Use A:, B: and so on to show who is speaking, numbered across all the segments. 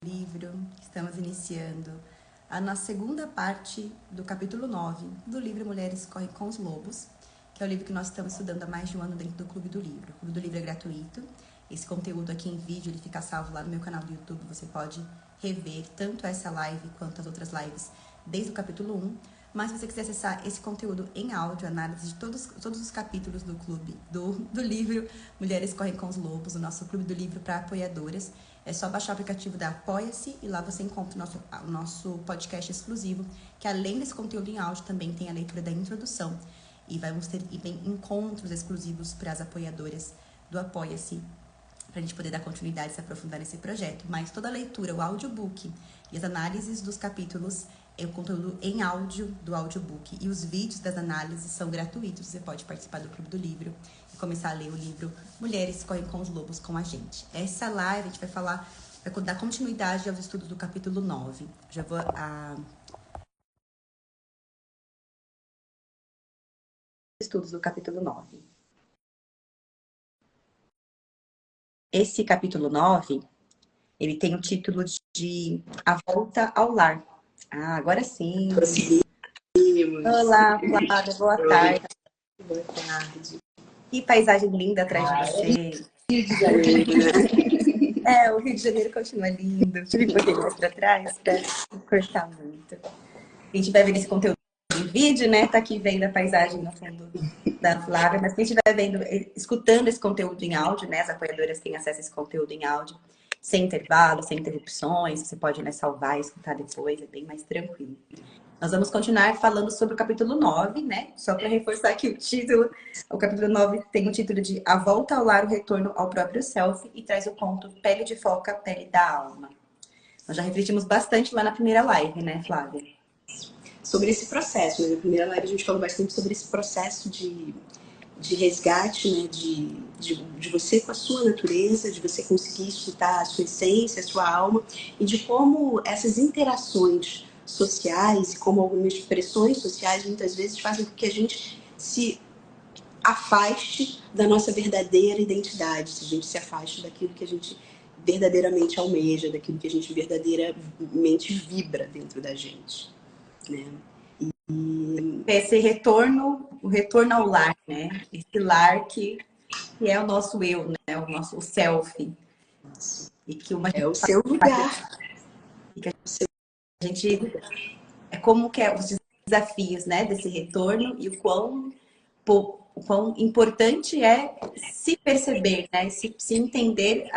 A: livro, estamos iniciando a nossa segunda parte do capítulo 9 do livro Mulheres Correm com os Lobos, que é o livro que nós estamos estudando há mais de um ano dentro do Clube do Livro. O Clube do Livro é gratuito, esse conteúdo aqui em vídeo ele fica salvo lá no meu canal do YouTube, você pode rever tanto essa live quanto as outras lives desde o capítulo 1, mas se você quiser acessar esse conteúdo em áudio, análise de todos os capítulos do clube, do livro Mulheres Correm com os Lobos, o nosso Clube do Livro para apoiadoras, é só baixar o aplicativo da Apoia-se e lá você encontra o nosso podcast exclusivo, que além desse conteúdo em áudio, também tem a leitura da introdução. E vamos ter encontros exclusivos para as apoiadoras do Apoia-se, para a gente poder dar continuidade e se aprofundar nesse projeto. Mas toda a leitura, o audiobook e as análises dos capítulos é o conteúdo em áudio do audiobook. E os vídeos das análises são gratuitos. Você pode participar do Clube do Livro e começar a ler o livro Mulheres Correm com os Lobos com a gente. Essa live a gente vai dar continuidade aos estudos do capítulo 9. Já vou estudos do capítulo 9. Esse capítulo 9, ele tem o título de A Volta ao Lar. Ah, agora sim. Olá, Flávia, boa tarde.
B: Boa tarde.
A: Que paisagem linda atrás de você.
B: Rio de Janeiro, né?
A: O Rio de Janeiro continua lindo. Deixa eu vir um pouquinho mais pra trás pra não cortar muito. Quem estiver vendo esse conteúdo em vídeo, né, tá aqui vendo a paisagem no fundo da Flávia, mas quem estiver escutando esse conteúdo em áudio, né, as apoiadoras têm acesso a esse conteúdo em áudio, sem intervalo, sem interrupções, você pode, né, salvar e escutar depois, é bem mais tranquilo. Nós vamos continuar falando sobre o capítulo 9, né, só para reforçar aqui o título. O capítulo 9 tem o título de A Volta ao Lar, o Retorno ao Próprio Self, e traz o conto Pele de Foca, Pele da Alma. Nós já refletimos bastante lá na primeira live, né, Flávia?
B: Sobre esse processo, né? Na primeira live a gente falou bastante sobre esse processo de resgate, né? De você com a sua natureza, de você conseguir escutar a sua essência, a sua alma, e de como essas interações sociais e como algumas pressões sociais muitas vezes fazem com que a gente se afaste da nossa verdadeira identidade, se a gente se afaste daquilo que a gente verdadeiramente almeja, daquilo que a gente verdadeiramente vibra dentro da gente, né?
A: Esse retorno, o retorno ao lar, né? Esse lar que é o nosso eu, né? O nosso self. E que
B: é o seu lugar.
A: E que a gente é como que é os desafios, né, desse retorno e o quão importante é se perceber, né? Se entender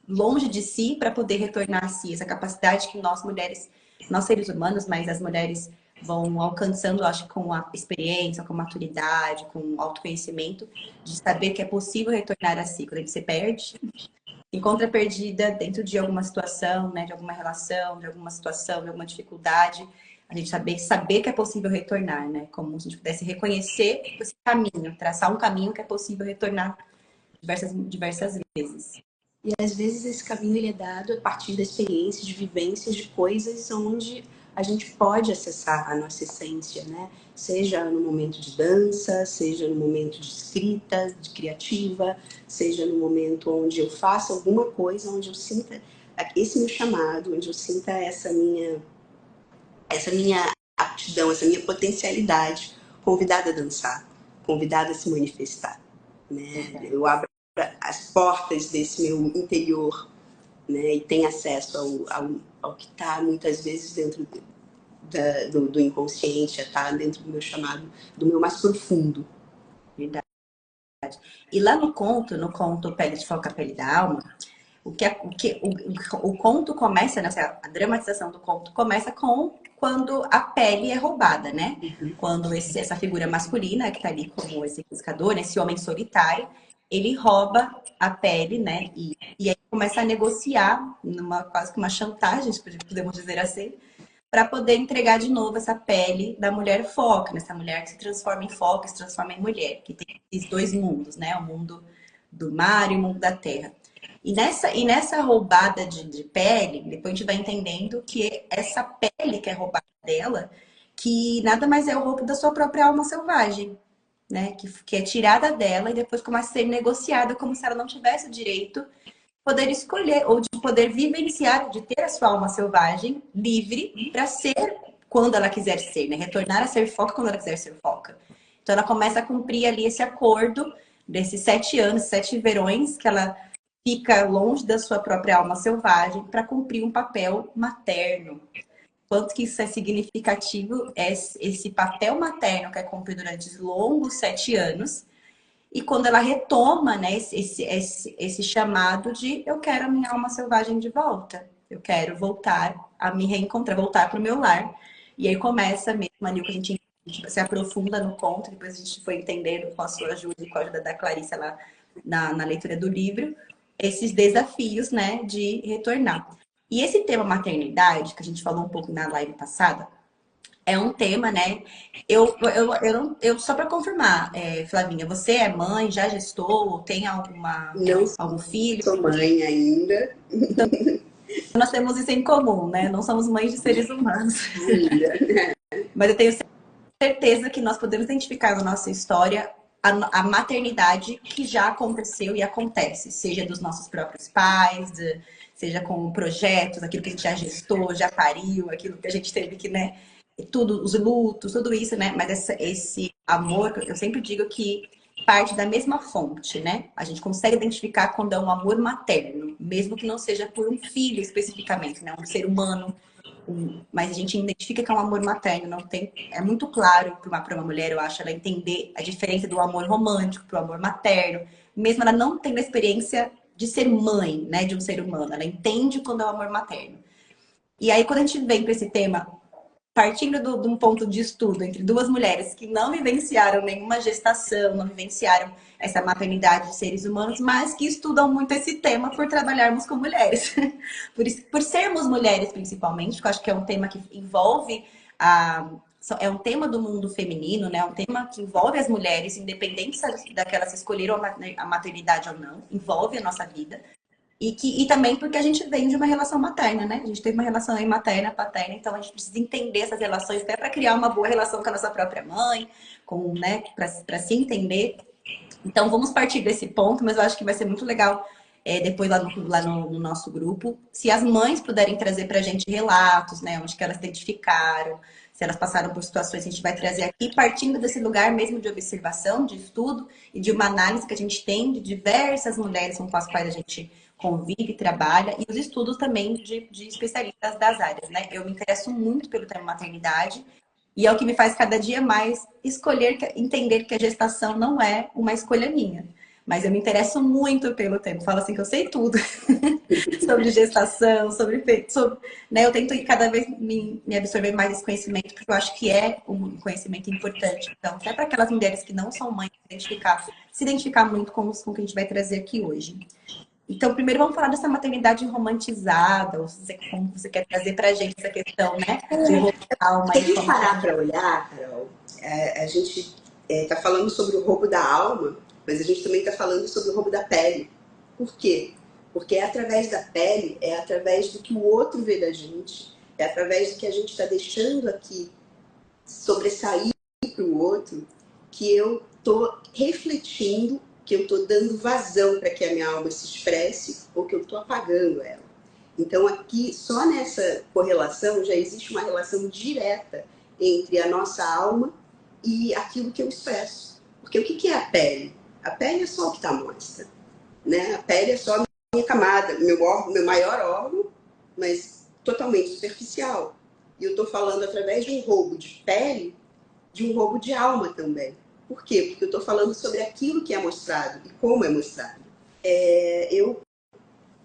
A: longe de si para poder retornar a si. Essa capacidade que nós mulheres, nós seres humanos, mas as mulheres vão alcançando, acho, com a experiência, com a maturidade, com o autoconhecimento, de saber que é possível retornar a si. Quando a gente se perde, encontra perdida dentro de alguma situação, né, de alguma relação, de alguma situação, de alguma dificuldade, a gente saber que é possível retornar, né? Como se a gente pudesse reconhecer esse caminho, traçar um caminho que é possível retornar diversas vezes.
B: E às vezes esse caminho ele é dado a partir da experiência, de vivências, de coisas onde a gente pode acessar a nossa essência, né? Seja no momento de dança, seja no momento de escrita, de criativa, seja no momento onde eu faço alguma coisa, onde eu sinta esse meu chamado, onde eu sinta essa minha aptidão, essa minha potencialidade, convidada a dançar, convidada a se manifestar, né? Eu abro as portas desse meu interior, né? E tenho acesso ao que está muitas vezes dentro do inconsciente, está dentro do meu chamado, do meu mais profundo.
A: Verdade. E lá no conto Pele de Foca, Pele da Alma, o conto começa, né, a dramatização do conto começa com quando a pele é roubada, né? Quando essa figura masculina, que tá ali como esse pescador, esse homem solitário, ele rouba a pele, né? E aí começa a negociar, quase que uma chantagem, podemos dizer assim, para poder entregar de novo essa pele da mulher foca, nessa mulher que se transforma em foca, se transforma em mulher, que tem esses dois mundos, né? O mundo do mar e o mundo da terra. E nessa roubada de pele, depois a gente vai entendendo que essa pele que é roubada dela, que nada mais é o roubo da sua própria alma selvagem, né? Que é tirada dela e depois começa a ser negociada como se ela não tivesse o direito poder escolher ou de poder vivenciar, de ter a sua alma selvagem livre para ser quando ela quiser ser, né? Retornar a ser foca quando ela quiser ser foca. Então ela começa a cumprir ali esse acordo desses 7 anos, 7 verões, que ela fica longe da sua própria alma selvagem para cumprir um papel materno. Quanto que isso é significativo, esse papel materno que é cumprido durante os longos 7 anos. E quando ela retoma, né, esse chamado de eu quero a minha alma selvagem de volta. Eu quero voltar a me reencontrar, voltar para o meu lar. E aí começa mesmo ali que a gente se aprofunda no conto, depois a gente foi entendendo com a sua ajuda e com a ajuda da Clarissa lá na leitura do livro, esses desafios, né, de retornar. E esse tema maternidade, que a gente falou um pouco na live passada, é um tema, né? Só para confirmar, Flavinha, você é mãe, já gestou, tem
B: Não
A: algum filho?
B: sou mãe ainda.
A: Nós temos isso em comum, né? Não somos mães de seres humanos.
B: Ainda.
A: Mas eu tenho certeza que nós podemos identificar na nossa história a maternidade que já aconteceu e acontece, seja dos nossos próprios pais, seja com projetos, aquilo que a gente já gestou, já pariu, aquilo que a gente teve que, né? Tudo, os lutos, tudo isso, né? Mas esse amor, eu sempre digo que parte da mesma fonte, né? A gente consegue identificar quando é um amor materno, mesmo que não seja por um filho especificamente, né? Um ser humano, mas a gente identifica que é um amor materno, não tem, é muito claro para uma mulher, eu acho, ela entender a diferença do amor romântico para o amor materno, mesmo ela não tendo a experiência de ser mãe, né, de um ser humano, ela entende quando é o amor materno. E aí quando a gente vem para esse tema partindo de um ponto de estudo entre duas mulheres que não vivenciaram nenhuma gestação, não vivenciaram essa maternidade de seres humanos, mas que estudam muito esse tema por trabalharmos com mulheres. Por sermos mulheres, principalmente, porque eu acho que é um tema que envolve é um tema do mundo feminino, né? É um tema que envolve as mulheres, independente daquelas que escolheram a maternidade ou não, envolve a nossa vida. E também porque a gente vem de uma relação materna, né? A gente teve uma relação aí materna, paterna, então a gente precisa entender essas relações até para criar uma boa relação com a nossa própria mãe, né? Para se entender. Então vamos partir desse ponto, mas eu acho que vai ser muito legal depois no nosso grupo, se as mães puderem trazer para a gente relatos, né? Onde que elas identificaram, se elas passaram por situações, a gente vai trazer aqui, partindo desse lugar mesmo de observação, de estudo e de uma análise que a gente tem de diversas mulheres com as quais a gente convive, trabalha, e os estudos também de especialistas das áreas, né? Eu me interesso muito pelo tema maternidade, e é o que me faz cada dia mais entender que a gestação não é uma escolha minha. Mas eu me interesso muito pelo tema. Falo assim que eu sei tudo sobre gestação, né? Eu tento cada vez me absorver mais esse conhecimento, porque eu acho que é um conhecimento importante. Então, até para aquelas mulheres que não são mães, se identificar muito com o que a gente vai trazer aqui hoje. Então, primeiro vamos falar dessa maternidade romantizada, ou como você quer trazer para a gente essa questão, né? De roubo da alma.
B: Se a gente parar para olhar, Carol, a gente está falando sobre o roubo da alma, mas a gente também está falando sobre o roubo da pele. Por quê? Porque é através da pele, é através do que o outro vê da gente, é através do que a gente está deixando aqui sobressair para o outro, que eu estou refletindo, que eu estou dando vazão para que a minha alma se expresse ou que eu estou apagando ela. Então aqui, só nessa correlação, já existe uma relação direta entre a nossa alma e aquilo que eu expresso. Porque o que é a pele? A pele é só o que está à mostra, né? A pele é só a minha camada, meu maior órgão, mas totalmente superficial. E eu estou falando através de um roubo de pele, de um roubo de alma também. Por quê? Porque eu estou falando sobre aquilo que é mostrado e como é mostrado. Eu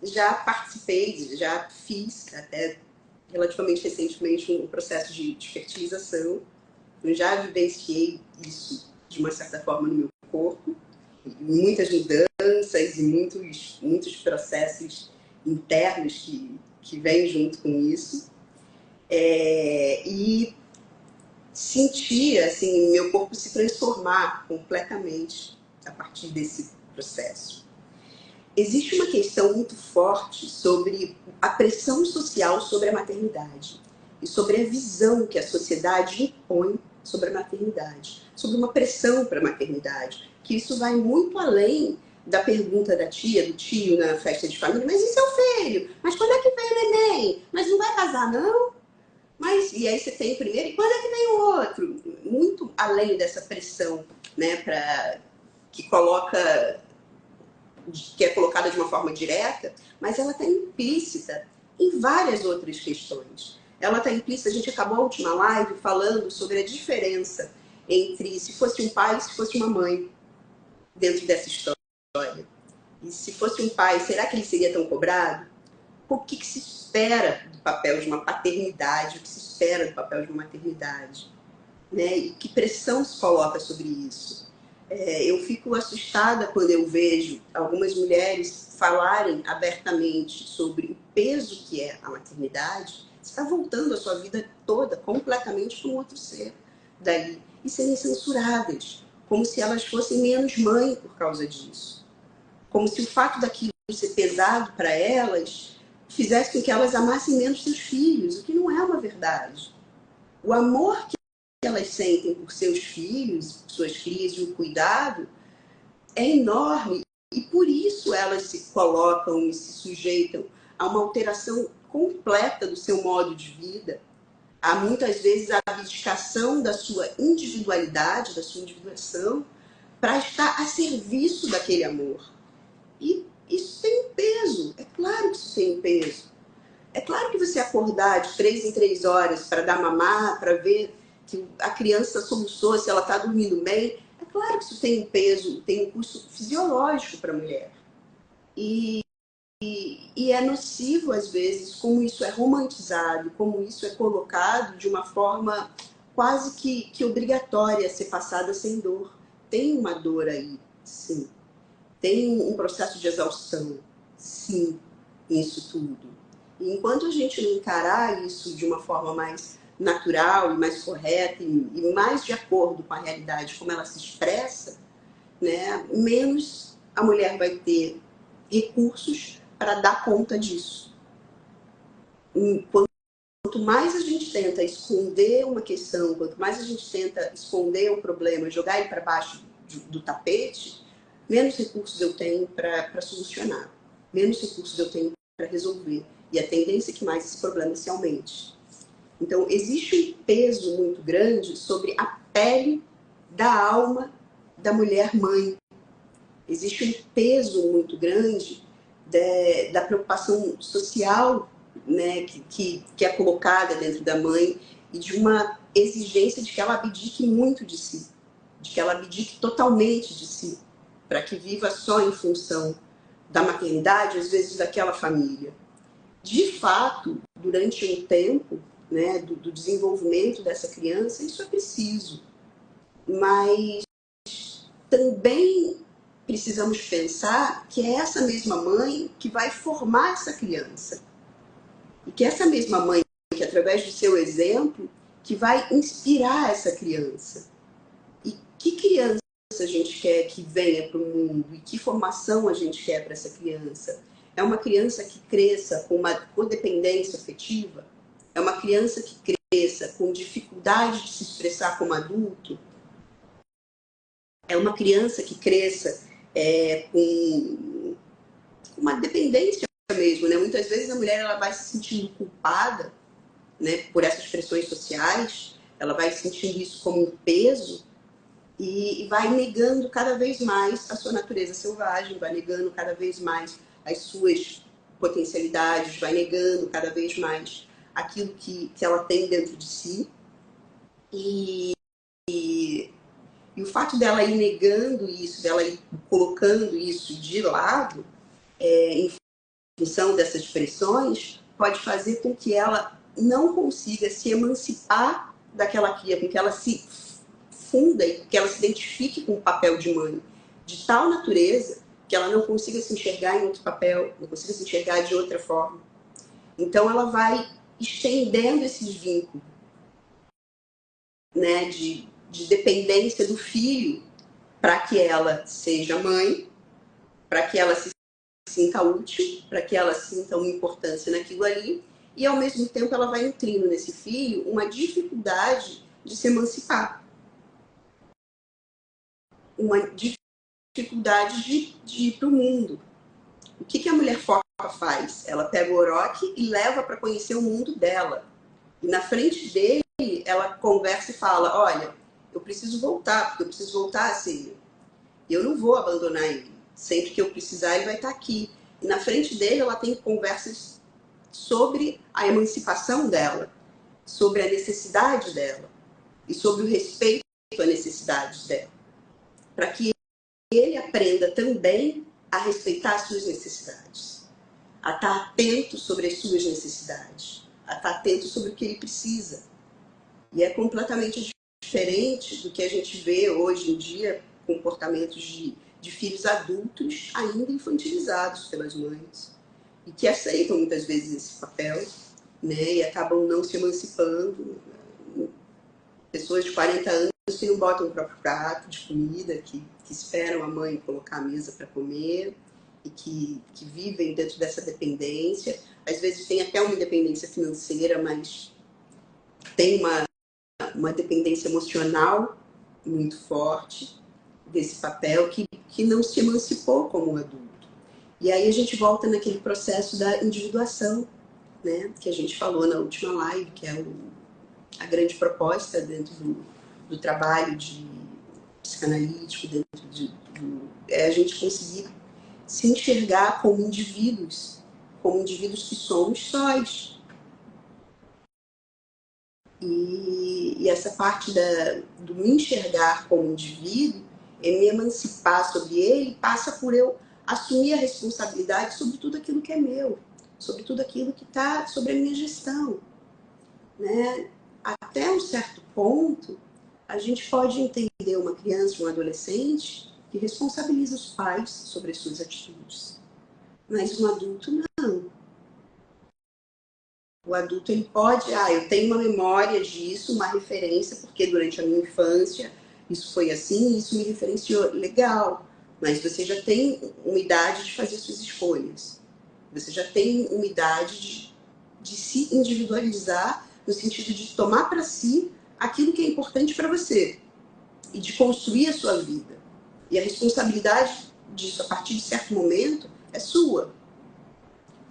B: já participei, já fiz, até relativamente recentemente, um processo de fertilização. Eu já vivenciei isso, de uma certa forma, no meu corpo. Muitas mudanças e muitos processos internos que vêm junto com isso. E sentir assim, meu corpo se transformar completamente a partir desse processo. Existe uma questão muito forte sobre a pressão social sobre a maternidade e sobre a visão que a sociedade impõe sobre a maternidade, sobre uma pressão para a maternidade, que isso vai muito além da pergunta da tia, do tio na festa de família, mas e seu filho? Mas quando é que vem o neném? Mas não vai casar, não? Mas, e aí você tem o primeiro, e quando é que vem o outro? Muito além dessa pressão, né, que coloca, que é colocada de uma forma direta, mas ela está implícita em várias outras questões. Ela está implícita, a gente acabou a última live falando sobre a diferença entre se fosse um pai e se fosse uma mãe dentro dessa história. E se fosse um pai, será que ele seria tão cobrado? O que se espera do papel de uma paternidade? O que se espera do papel de uma maternidade? Né? E que pressão se coloca sobre isso? Eu fico assustada quando eu vejo algumas mulheres falarem abertamente sobre o peso que é a maternidade. Você está voltando a sua vida toda completamente para um outro ser dali. E serem censuradas, como se elas fossem menos mãe por causa disso. Como se o fato daquilo ser pesado para elas fizesse com que elas amassem menos seus filhos, o que não é uma verdade. O amor que elas sentem por seus filhos, por suas crias e o cuidado é enorme, e por isso elas se colocam e se sujeitam a uma alteração completa do seu modo de vida. Há muitas vezes a abdicação da sua individualidade, da sua individuação, para estar a serviço daquele amor. E isso tem um peso, é claro que isso tem um peso. É claro que você acordar de 3 em 3 horas para dar mamar, para ver que a criança soluçou, se ela está dormindo bem, é claro que isso tem um peso, tem um custo fisiológico para a mulher. E é nocivo, às vezes, como isso é romantizado, como isso é colocado de uma forma quase que obrigatória a ser passada sem dor. Tem uma dor aí, sim. Tem um processo de exaustão, sim, nisso tudo. E enquanto a gente não encarar isso de uma forma mais natural e mais correta e mais de acordo com a realidade como ela se expressa, né, menos a mulher vai ter recursos para dar conta disso. Quanto mais a gente tenta esconder uma questão, quanto mais a gente tenta esconder um problema, jogar ele para baixo do tapete, menos recursos eu tenho para solucionar, menos recursos eu tenho para resolver. E a tendência é que mais esse problema se aumente. Então, existe um peso muito grande sobre a pele da alma da mulher mãe. Existe um peso muito grande da preocupação social, né, que é colocada dentro da mãe, e de uma exigência de que ela abdique muito de si, de que ela abdique totalmente de si, para que viva só em função da maternidade, às vezes daquela família. De fato, durante um tempo, né, do desenvolvimento dessa criança, isso é preciso. Mas também precisamos pensar que é essa mesma mãe que vai formar essa criança. E que essa mesma mãe, que através do seu exemplo, que vai inspirar essa criança. E que criança a gente quer que venha para o mundo? E que formação a gente quer para essa criança? É uma criança que cresça com uma codependência afetiva? É uma criança que cresça com dificuldade de se expressar como adulto? É uma criança que cresça com uma dependência mesmo, né? Muitas vezes a mulher ela vai se sentindo culpada, né, por essas pressões sociais, ela vai sentindo isso como um peso e vai negando cada vez mais a sua natureza selvagem, vai negando cada vez mais as suas potencialidades, vai negando cada vez mais aquilo que ela tem dentro de si. E o fato dela ir negando isso, dela ir colocando isso de lado, em função dessas pressões, pode fazer com que ela não consiga se emancipar daquela cria, com que ela se funda e que ela se identifique com o papel de mãe de tal natureza que ela não consiga se enxergar em outro papel, não consiga se enxergar de outra forma. Então ela vai estendendo esses vínculos, né, de dependência do filho para que ela seja mãe, para que ela se sinta útil, para que ela sinta uma importância naquilo ali, e ao mesmo tempo ela vai nutrindo nesse filho uma dificuldade de se emancipar, uma dificuldade de ir para o mundo. O que a mulher foca faz? Ela pega o Orochi e leva para conhecer o mundo dela. E na frente dele, ela conversa e fala, olha, eu preciso voltar, porque eu preciso voltar a ser eu não vou abandonar ele. Sempre que eu precisar, ele vai estar aqui. E na frente dele, ela tem conversas sobre a emancipação dela, sobre a necessidade dela e sobre o respeito às necessidades dela. Para que ele aprenda também a respeitar as suas necessidades, a estar atento sobre as suas necessidades, a estar atento sobre o que ele precisa. E é completamente diferente do que a gente vê hoje em dia, comportamentos de filhos adultos ainda infantilizados pelas mães e que aceitam muitas vezes esse papel, né, e acabam não se emancipando. Pessoas de 40 anos que não botam o próprio prato de comida, que esperam a mãe colocar a mesa para comer e que vivem dentro dessa dependência. Às vezes tem até uma independência financeira, mas tem uma dependência emocional muito forte desse papel que não se emancipou como adulto. E aí a gente volta naquele processo da individuação, né, que a gente falou na última live, que é a grande proposta dentro do trabalho de psicanalítico, dentro é a gente conseguir se enxergar como indivíduos que somos sóis. E essa parte do me enxergar como indivíduo, me emancipar sobre ele, passa por eu assumir a responsabilidade sobre tudo aquilo que é meu, sobre tudo aquilo que está sobre a minha gestão. Né? Até um certo ponto, a gente pode entender uma criança, um adolescente, que responsabiliza os pais sobre as suas atitudes. Mas um adulto, não. O adulto, ele pode, eu tenho uma memória disso, uma referência, porque durante a minha infância isso foi assim, isso me referenciou. Legal, mas você já tem uma idade de fazer suas escolhas. Você já tem uma idade de se individualizar, no sentido de tomar para si aquilo que é importante para você e de construir a sua vida. E a responsabilidade disso, a partir de certo momento, é sua.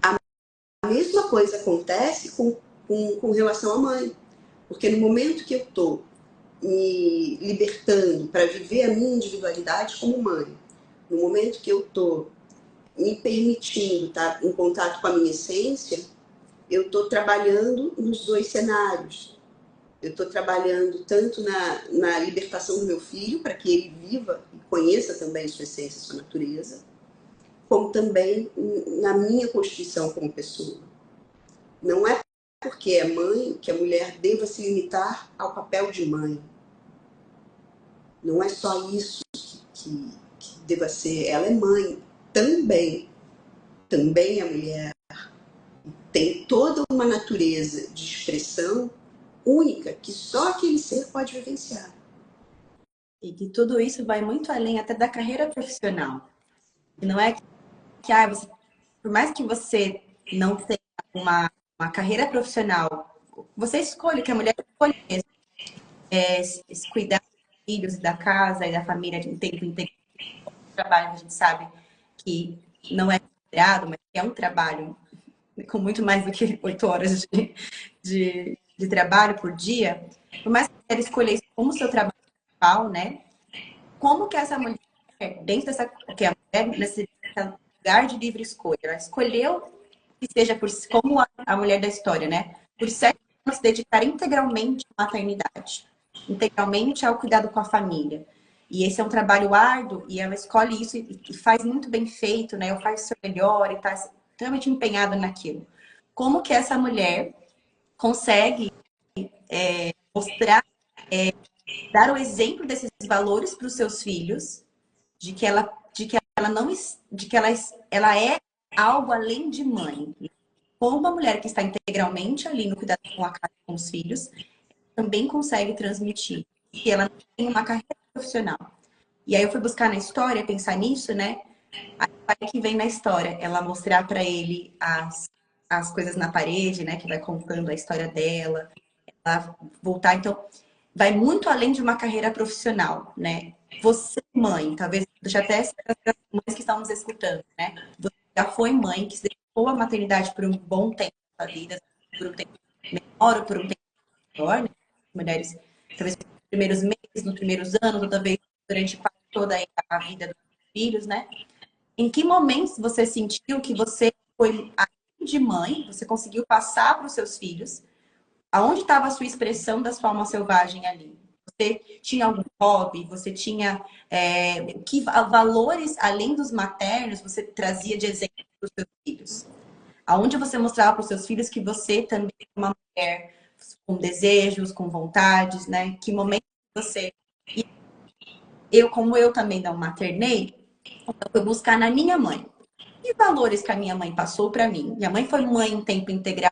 B: A mesma coisa acontece com relação à mãe. Porque no momento que eu estou me libertando para viver a minha individualidade como mãe, no momento que eu estou me permitindo estar em contato com a minha essência, eu estou trabalhando nos dois cenários. Eu estou trabalhando tanto na libertação do meu filho, para que ele viva e conheça também sua essência, sua natureza, como também na minha constituição como pessoa. Não é porque é mãe que a mulher deva se limitar ao papel de mãe. Não é só isso que deva ser. Ela é mãe também. Também a mulher tem toda uma natureza de expressão única que só aquele ser pode vivenciar.
A: E que tudo isso vai muito além até da carreira profissional. E não é que você, por mais que você não tenha uma carreira profissional, você escolhe, que a mulher escolhe mesmo, cuidar dos filhos e da casa e da família de tempo em tempo. Trabalho, a gente sabe que não é considerado, mas é um trabalho com muito mais do que 8 horas de trabalho por dia. Por mais que ela escolha isso como seu trabalho principal, né? Como que essa mulher, dentro dessa, que a mulher nesse lugar de livre escolha, ela escolheu que seja como a mulher da história, né? Por 7 anos se dedicar integralmente à maternidade, integralmente ao cuidado com a família. E esse é um trabalho árduo e ela escolhe isso e faz muito bem feito, né? Ou faz o seu melhor e está extremamente empenhada naquilo. Como que essa mulher consegue mostrar, dar o exemplo desses valores para os seus filhos, de que ela não, de que ela é algo além de mãe. Como uma mulher que está integralmente ali no cuidado com a casa, com os filhos, também consegue transmitir que ela tem uma carreira profissional. E aí eu fui buscar na história, pensar nisso, né? Aí que vem na história, ela mostrar para ele as coisas na parede, né? Que vai contando a história dela, ela voltar. Então, vai muito além de uma carreira profissional, né? Você, mãe, talvez deixar até as mães que estão nos escutando, né? Você já foi mãe, que se dedicou à maternidade por um bom tempo da sua vida, por um tempo menor ou por um tempo maior, né? Mulheres, talvez nos primeiros meses, nos primeiros anos, ou talvez durante toda a vida dos filhos, né? Em que momentos você sentiu que você foi, além de mãe, você conseguiu passar para os seus filhos? Aonde estava a sua expressão da sua alma selvagem ali? Você tinha algum hobby? Você tinha que valores além dos maternos você trazia de exemplo para os seus filhos? Aonde você mostrava para os seus filhos que você também é uma mulher com desejos, com vontades, né? Que momento você... E eu, como eu também não maternei, eu fui buscar na minha mãe. Que valores que a minha mãe passou para mim? Minha mãe foi mãe em tempo integral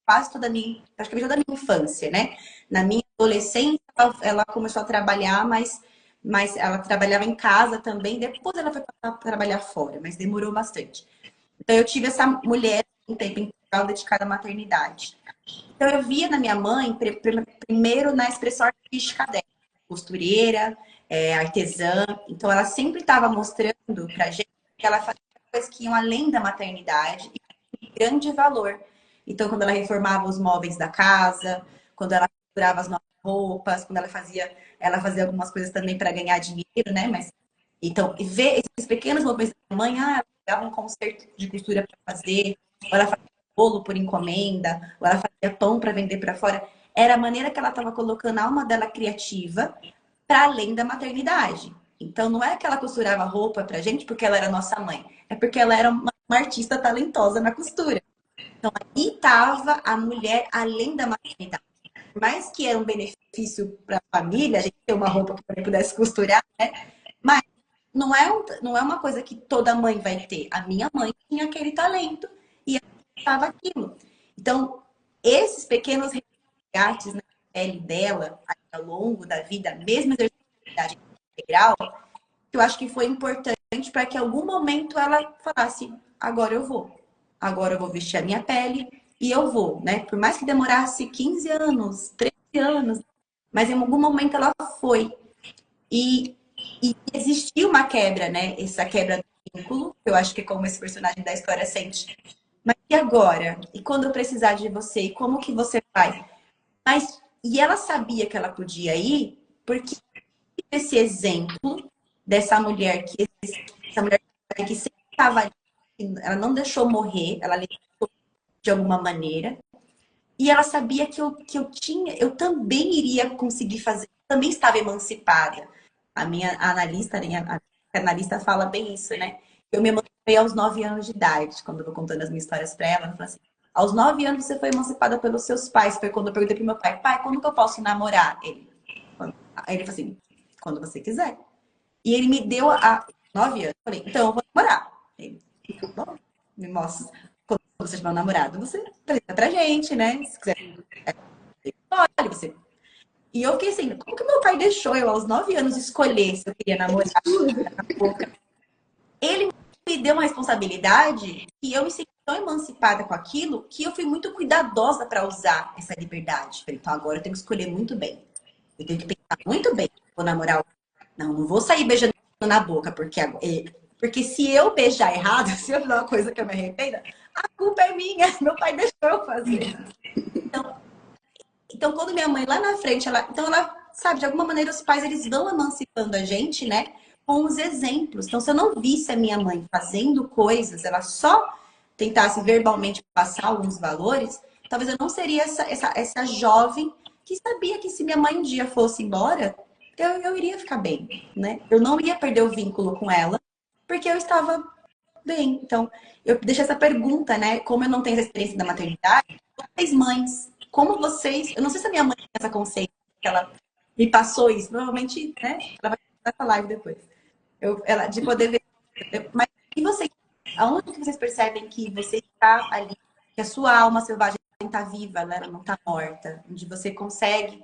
A: quase toda a minha, praticamente toda a minha infância, né? Na minha adolescência, ela começou a trabalhar, mas ela trabalhava em casa também. Depois ela foi para trabalhar fora, mas demorou bastante. Então eu tive essa mulher em tempo integral dedicada à maternidade. Então eu via na minha mãe, primeiro na expressão artística dela, costureira, artesã. Então ela sempre estava mostrando pra gente que ela fazia coisas que iam além da maternidade e de grande valor. Então quando ela reformava os móveis da casa, quando ela costurava as novas roupas, quando ela fazia algumas coisas também para ganhar dinheiro, né? Mas então, e ver esses pequenos movimentos da mãe, ela dava um concerto de costura para fazer, ou ela fazia bolo por encomenda, ou ela fazia pão para vender para fora. Era a maneira que ela estava colocando a alma dela criativa para além da maternidade. Então, não é que ela costurava roupa pra gente porque ela era nossa mãe, é porque ela era uma artista talentosa na costura. Então, aí estava a mulher além da maternidade. Por mais que era um benefício para a família, a gente ter uma roupa que também pudesse costurar, né? Mas não é uma coisa que toda mãe vai ter. A minha mãe tinha aquele talento e ela estava aquilo. Então, esses pequenos resgates na pele dela, ao longo da vida, mesmo exercendo a atividade integral, que eu acho que foi importante para que em algum momento ela falasse: agora eu vou. Agora eu vou vestir a minha pele e eu vou, né? Por mais que demorasse 15 anos, 13 anos, mas em algum momento ela foi. E, e existiu uma quebra, né? Essa quebra do vínculo, que eu acho que é como esse personagem da história sente. Mas e agora? E quando eu precisar de você? E como que você faz? E ela sabia que ela podia ir, porque esse exemplo dessa mulher essa mulher que sempre estava ali, ela não deixou morrer, ela lidou de alguma maneira. E ela sabia eu também iria conseguir fazer, eu também estava emancipada. A minha analista, né, a analista fala bem isso, né? Eu me emancipei aos 9 anos de idade, quando eu vou contando as minhas histórias para ela, ela fala assim: aos 9 anos você foi emancipada pelos seus pais. Foi quando eu perguntei pro meu pai, quando que eu posso namorar? Aí ele falou assim: quando você quiser. E ele me deu a 9 anos. Eu falei: então eu vou namorar. Ele: tá bom, me mostra. Quando você tiver um namorado, você apresenta pra gente, né? Se quiser, olha você. E eu fiquei assim: como que meu pai deixou eu aos 9 anos escolher se eu queria namorar? Ele me deu uma responsabilidade e eu me senti tão emancipada com aquilo que eu fui muito cuidadosa para usar essa liberdade. Falei: então agora eu tenho que escolher muito bem. Eu tenho que pensar muito bem. Vou namorar. Não vou sair beijando na boca, porque se eu beijar errado, se eu fizer uma coisa que eu me arrependa, a culpa é minha. Meu pai deixou eu fazer. Então, quando minha mãe lá na frente, ela, sabe, de alguma maneira os pais eles vão emancipando a gente, né? Com os exemplos. Então, se eu não visse a minha mãe fazendo coisas, ela só tentasse verbalmente passar alguns valores, talvez eu não seria essa jovem que sabia que se minha mãe um dia fosse embora, eu iria ficar bem, né? Eu não ia perder o vínculo com ela, porque eu estava bem. Então, eu deixo essa pergunta, né? Como eu não tenho essa experiência da maternidade, vocês mães, como vocês... Eu não sei se a minha mãe tem essa consciência, que ela me passou isso. Provavelmente, né? Ela vai fazer essa live depois. Ela, de poder ver... Mas e vocês? Aonde que vocês percebem que você está ali, que a sua alma selvagem está viva, ela não está morta? Onde você consegue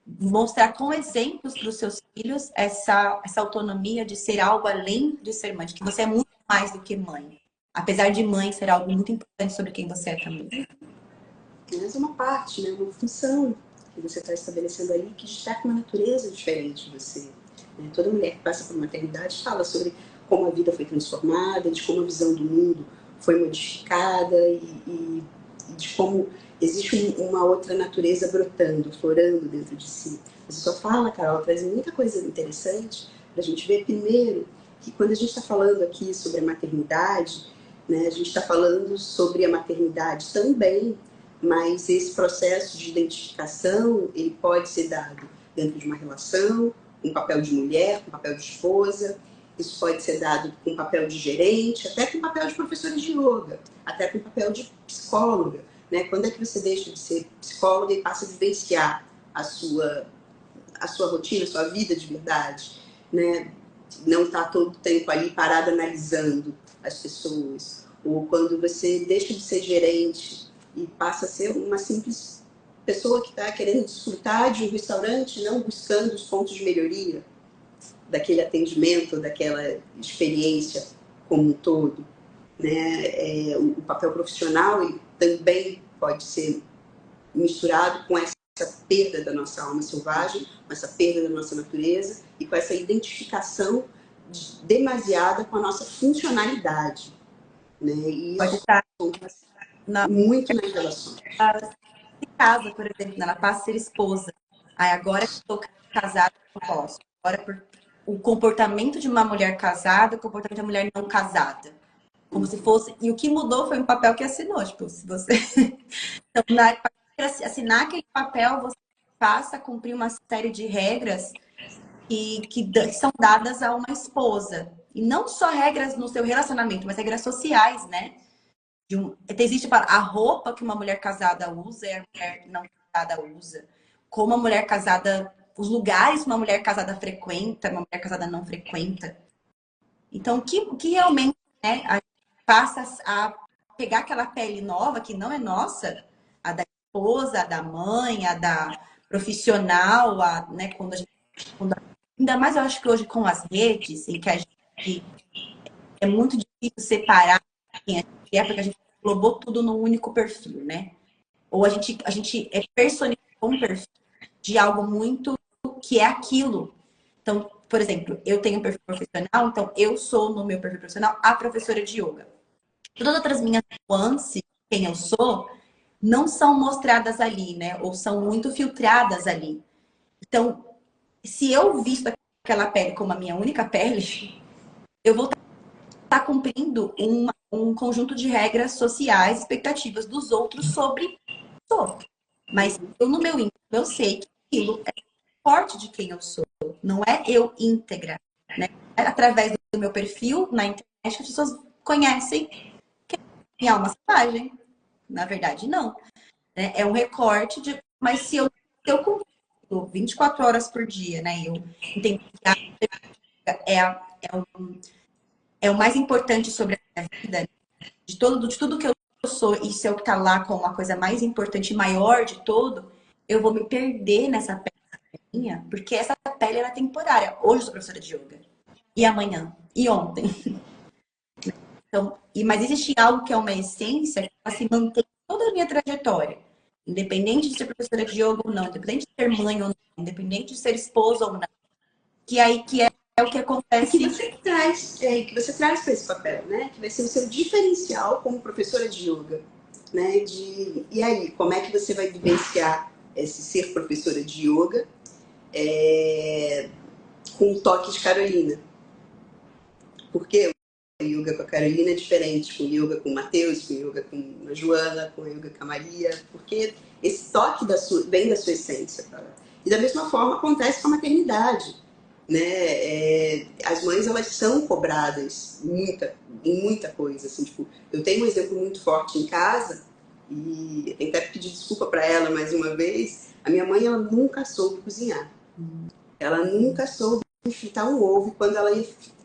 A: mostrar com exemplos para os seus filhos essa autonomia de ser algo além de ser mãe, de que você é muito mais do que mãe. Apesar de mãe ser algo muito importante sobre quem você é também.
B: Mas uma parte, né? Uma função que você está estabelecendo aí que destaca uma natureza diferente de você. né? Toda mulher que passa por maternidade fala sobre como a vida foi transformada, de como a visão do mundo foi modificada e de como existe uma outra natureza brotando, florando dentro de si. Você só fala, Carol, traz muita coisa interessante para a gente ver. Primeiro, que quando a gente está falando aqui sobre a maternidade, né, a gente está falando sobre a maternidade também, mas esse processo de identificação, ele pode ser dado dentro de uma relação, com o papel de mulher, com o papel de esposa, isso pode ser dado com o papel de gerente, até com o papel de professora de yoga, até com o papel de psicóloga, né? Quando é que você deixa de ser psicóloga e passa a vivenciar a sua rotina, a sua vida de verdade, né? Não está todo o tempo ali parada analisando as pessoas. Ou quando você deixa de ser gerente e passa a ser uma simples pessoa que está querendo desfrutar de um restaurante, não buscando os pontos de melhoria daquele atendimento, daquela experiência como um todo, né? O papel profissional, ele também pode ser misturado com essa perda da nossa alma selvagem, com essa perda da nossa natureza e com essa identificação demasiada com a nossa funcionalidade, né? E
A: Pode
B: isso
A: estar na
B: muito nas relações.
A: casa, por exemplo, ela passa a ser esposa. Aí agora que estou casada, eu posso. Agora, o comportamento de uma mulher casada, o comportamento de uma mulher não casada. Como se fosse. E o que mudou foi um papel que assinou. Tipo, se você. Então, para assinar aquele papel, você passa a cumprir uma série de regras que são dadas a uma esposa. E não só regras no seu relacionamento, mas regras sociais, né? Existe a roupa que uma mulher casada usa e a mulher não casada usa. Como a mulher casada, os lugares que uma mulher casada frequenta, uma mulher casada não frequenta. Então, o que realmente, né, a gente passa a pegar aquela pele nova que não é nossa, a da esposa, a da mãe, a da profissional, né, ainda mais eu acho que hoje com as redes, em que a gente é muito difícil separar quem a gente é, porque a gente englobou tudo num único perfil, né? Ou a gente personificou um perfil de algo muito que é aquilo. Então, por exemplo, eu tenho um perfil profissional, então eu sou, no meu perfil profissional, a professora de yoga. Todas as outras minhas nuances, quem eu sou, não são mostradas ali, né? Ou são muito filtradas ali. Então, se eu visto aquela pele como a minha única pele, eu vou estar cumprindo um conjunto de regras sociais, expectativas dos outros sobre sou. Mas eu, no meu íntimo, eu sei que aquilo é forte de quem eu sou. Não é eu íntegra, né? É através do meu perfil na internet que as pessoas conhecem que é minha alma selvagem. Na verdade, não. Né? É um recorte de... Mas se eu cumpro 24 horas por dia, né? Eu entendo que é o mais importante sobre a minha vida, de tudo que eu sou, isso é o que está lá como a coisa mais importante e maior de todo, eu vou me perder nessa pele minha, porque essa pele ela é temporária. Hoje eu sou professora de yoga. E amanhã? E ontem? Então, mas existe algo que é uma essência que ela se mantém toda a minha trajetória. Independente de ser professora de yoga ou não, independente de ser mãe ou não, independente de ser esposa ou não. Que é o que acontece.
B: Que você traz para esse papel, né? Que vai ser o seu diferencial como professora de yoga, né? E aí, como é que você vai vivenciar esse ser professora de yoga com um toque de Carolina? Porque o yoga com a Carolina é diferente, com o yoga com o Matheus, com o yoga com a Joana, com o yoga com a Maria, porque esse toque vem da sua essência. Tá? E da mesma forma acontece com a maternidade. Né? As mães, elas são cobradas em muita coisa. Assim, tipo, eu tenho um exemplo muito forte em casa, e eu tenho até que pedir desculpa para ela mais uma vez. A minha mãe, ela nunca soube cozinhar. Ela nunca soube fritar um ovo, e quando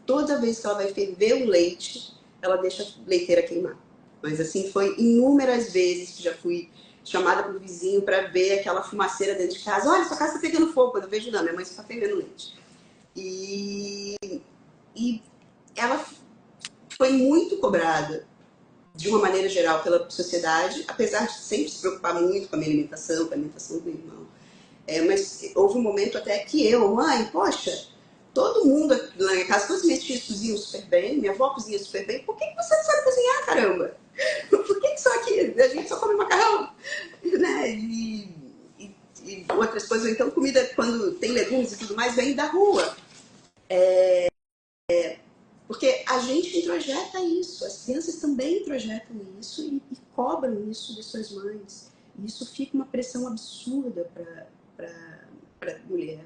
B: toda vez que ela vai ferver o leite, ela deixa a leiteira queimar. Mas assim, foi inúmeras vezes que já fui chamada pelo vizinho para ver aquela fumaceira dentro de casa. Olha, sua casa está pegando fogo. Quando eu vejo, não, minha mãe só está fervendo leite. E ela foi muito cobrada, de uma maneira geral, pela sociedade, apesar de sempre se preocupar muito com a minha alimentação, com a alimentação do meu irmão. Mas houve um momento até que mãe, poxa, todo mundo na minha casa, todas as minhas tias cozinham super bem, minha avó cozinha super bem. Por que você não sabe cozinhar, caramba? Por que só aqui a gente só come macarrão? Né? E outras coisas. Então, comida, quando tem legumes e tudo mais, vem da rua. Porque a gente introjeta isso, as crianças também introjetam isso e cobram isso de suas mães. E isso fica uma pressão absurda para a mulher.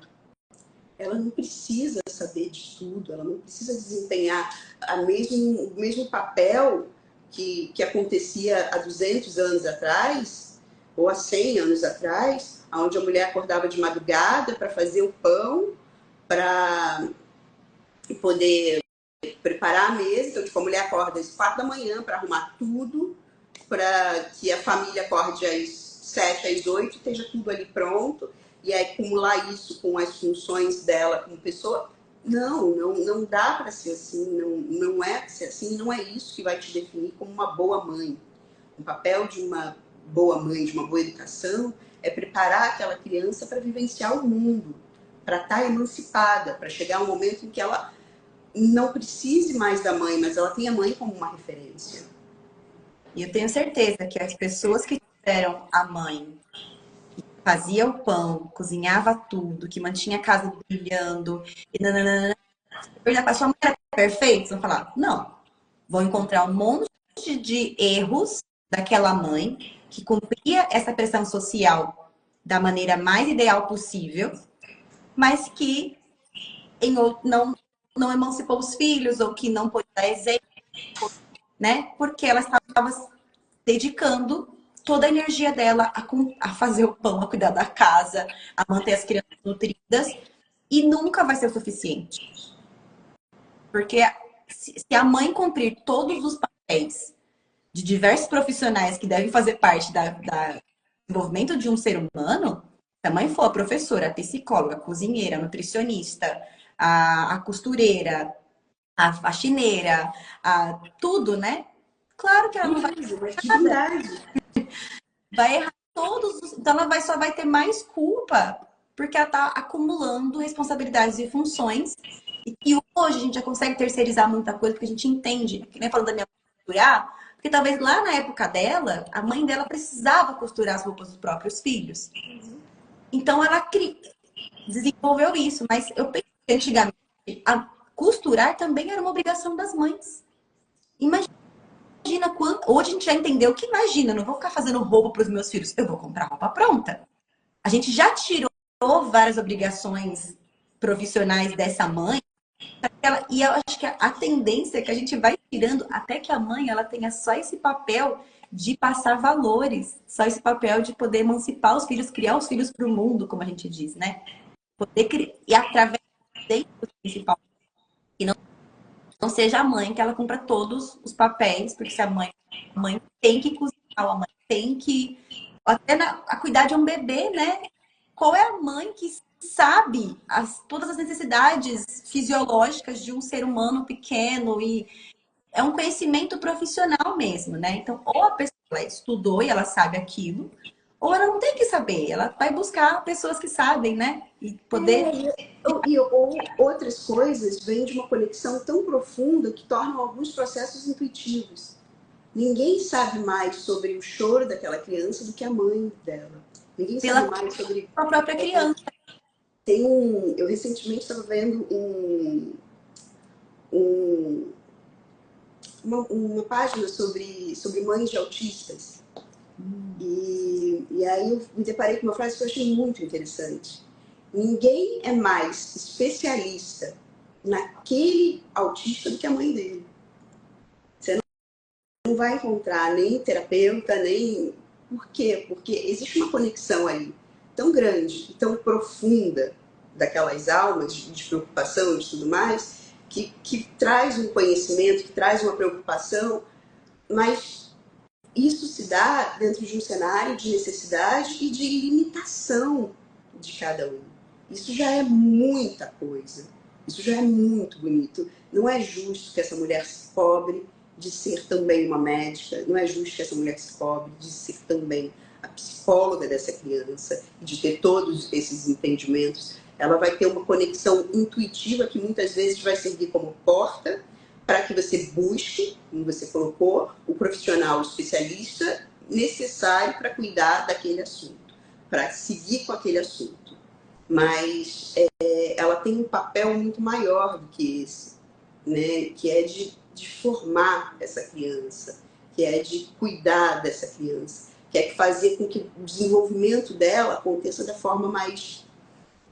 B: Ela não precisa saber de tudo, ela não precisa desempenhar o mesmo papel que acontecia há 200 anos atrás, ou há 100 anos atrás, onde a mulher acordava de madrugada para fazer o pão, para poder preparar a mesa. Então, tipo, a mulher acorda às 4 da manhã para arrumar tudo, para que a família acorde às 7, às 8, esteja tudo ali pronto, e aí acumular isso com as funções dela como pessoa. Não dá para ser assim, não é ser assim, não é isso que vai te definir como uma boa mãe. O papel de uma boa mãe, de uma boa educação, é preparar aquela criança para vivenciar o mundo, para estar emancipada, para chegar um momento em que ela não precise mais da mãe, mas ela tem a mãe como uma referência.
A: E eu tenho certeza que as pessoas que tiveram a mãe, que fazia o pão, cozinhava tudo, que mantinha a casa brilhando, e nananana, a sua mãe era perfeita? Vocês vão falar, não. Vão encontrar um monte de erros daquela mãe que cumpria essa pressão social da maneira mais ideal possível, mas que não emancipou os filhos ou que não pôde dar exemplo, né? Porque ela estava dedicando toda a energia dela a fazer o pão, a cuidar da casa, a manter as crianças nutridas, e nunca vai ser o suficiente. Porque se a mãe cumprir todos os papéis de diversos profissionais que devem fazer parte da desenvolvimento de um ser humano, se a mãe for a professora, a psicóloga, a cozinheira, a nutricionista, a costureira, a faxineira, tudo, né? Claro que ela não vai errar todos os... Então ela só vai ter mais culpa porque ela está acumulando responsabilidades e funções. E hoje a gente já consegue terceirizar muita coisa porque a gente entende, que nem falando da minha mãe costurar, porque talvez lá na época dela, a mãe dela precisava costurar as roupas dos próprios filhos. Então ela desenvolveu isso, mas eu penso que antigamente costurar também era uma obrigação das mães. Imagina quanto. Hoje a gente já entendeu que, imagina, eu não vou ficar fazendo roupa para os meus filhos, eu vou comprar roupa pronta. A gente já tirou várias obrigações profissionais dessa mãe, e eu acho que a tendência é que a gente vai tirando até que a mãe ela tenha só esse papel de passar valores, só esse papel de poder emancipar os filhos, criar os filhos para o mundo, como a gente diz, né? Poder criar, e através do principal, que não seja a mãe que ela cumpra todos os papéis, porque se a mãe tem que cozinhar, a mãe tem que até a cuidar de um bebê, né? Qual é a mãe que sabe todas as necessidades fisiológicas de um ser humano pequeno? E é um conhecimento profissional mesmo, né? Então, ou a pessoa ela estudou e ela sabe aquilo, ou ela não tem que saber, ela vai buscar pessoas que sabem, né? E poder...
B: Ou outras coisas vêm de uma conexão tão profunda que tornam alguns processos intuitivos. Ninguém sabe mais sobre o choro daquela criança do que a mãe dela. Ninguém sabe mais sobre
A: a própria criança.
B: Eu recentemente estava vendo uma página sobre mães de autistas. E aí eu me deparei com uma frase que eu achei muito interessante. Ninguém é mais especialista naquele autista do que a mãe dele. Você não vai encontrar nem terapeuta, nem... Por quê? Porque existe uma conexão aí tão grande, tão profunda daquelas almas de preocupação e de tudo mais, que traz um conhecimento, que traz uma preocupação, mas isso se dá dentro de um cenário de necessidade e de limitação de cada um. Isso já é muita coisa. Isso já é muito bonito. Não é justo que essa mulher se cobre de ser também uma médica. Não é justo que essa mulher se cobre de ser também a psicóloga dessa criança e de ter todos esses entendimentos. Ela vai ter uma conexão intuitiva que muitas vezes vai servir como porta para que você busque, como você colocou, o profissional, o especialista necessário para cuidar daquele assunto, para seguir com aquele assunto. Mas ela tem um papel muito maior do que esse, né? Que é de formar essa criança, que é de cuidar dessa criança, que é de fazer com que o desenvolvimento dela aconteça da forma mais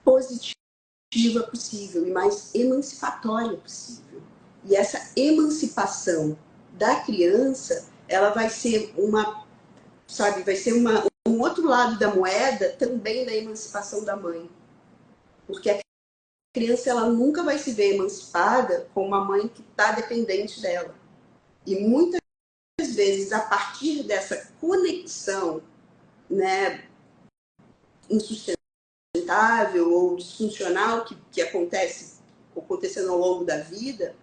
B: positiva possível e mais emancipatória possível. E essa emancipação da criança, ela vai ser vai ser um outro lado da moeda também da emancipação da mãe. Porque a criança, ela nunca vai se ver emancipada com uma mãe que está dependente dela. E muitas vezes, a partir dessa conexão, né, insustentável ou disfuncional que acontecendo ao longo da vida,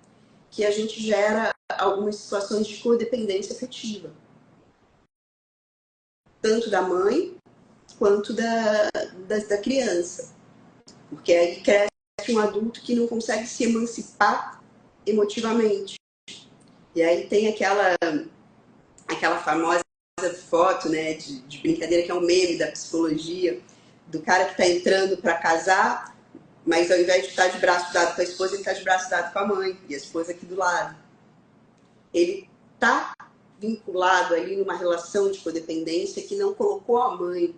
B: que a gente gera algumas situações de codependência afetiva. Tanto da mãe quanto da criança. Porque aí cresce um adulto que não consegue se emancipar emotivamente. E aí tem aquela famosa foto, né, de brincadeira, que é um meme da psicologia, do cara que está entrando para casar, mas ao invés de estar de braço dado com a esposa, ele está de braço dado com a mãe, e a esposa aqui do lado. Ele está vinculado ali numa relação de codependência que não colocou a mãe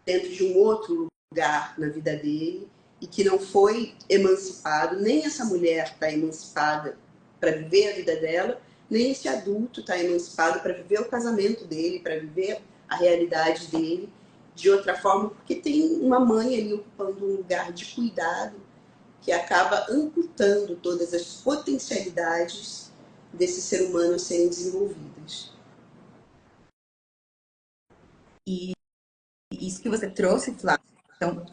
B: dentro de um outro lugar na vida dele e que não foi emancipado. Nem essa mulher está emancipada para viver a vida dela, nem esse adulto está emancipado para viver o casamento dele, para viver a realidade dele de outra forma, porque tem uma mãe ali ocupando um lugar de cuidado que acaba amputando todas as potencialidades desse ser humano a serem desenvolvidas.
A: E isso que você trouxe, Flávia, então,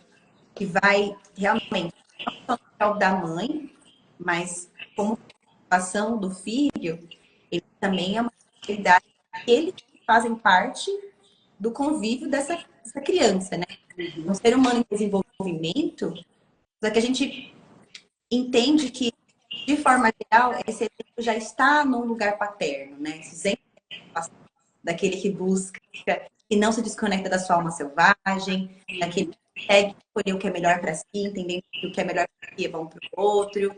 A: que vai realmente não só no papel da mãe, mas como participação do filho, ele também é uma realidade que eles fazem parte do convívio dessa criança, né? Um ser humano em desenvolvimento, só que a gente entende que, de forma geral, esse exemplo já está num lugar paterno, né? Esse exemplo daquele que busca, que não se desconecta da sua alma selvagem, daquele que consegue escolher o que é melhor para si, entendendo que o que é melhor para si é bom para o outro.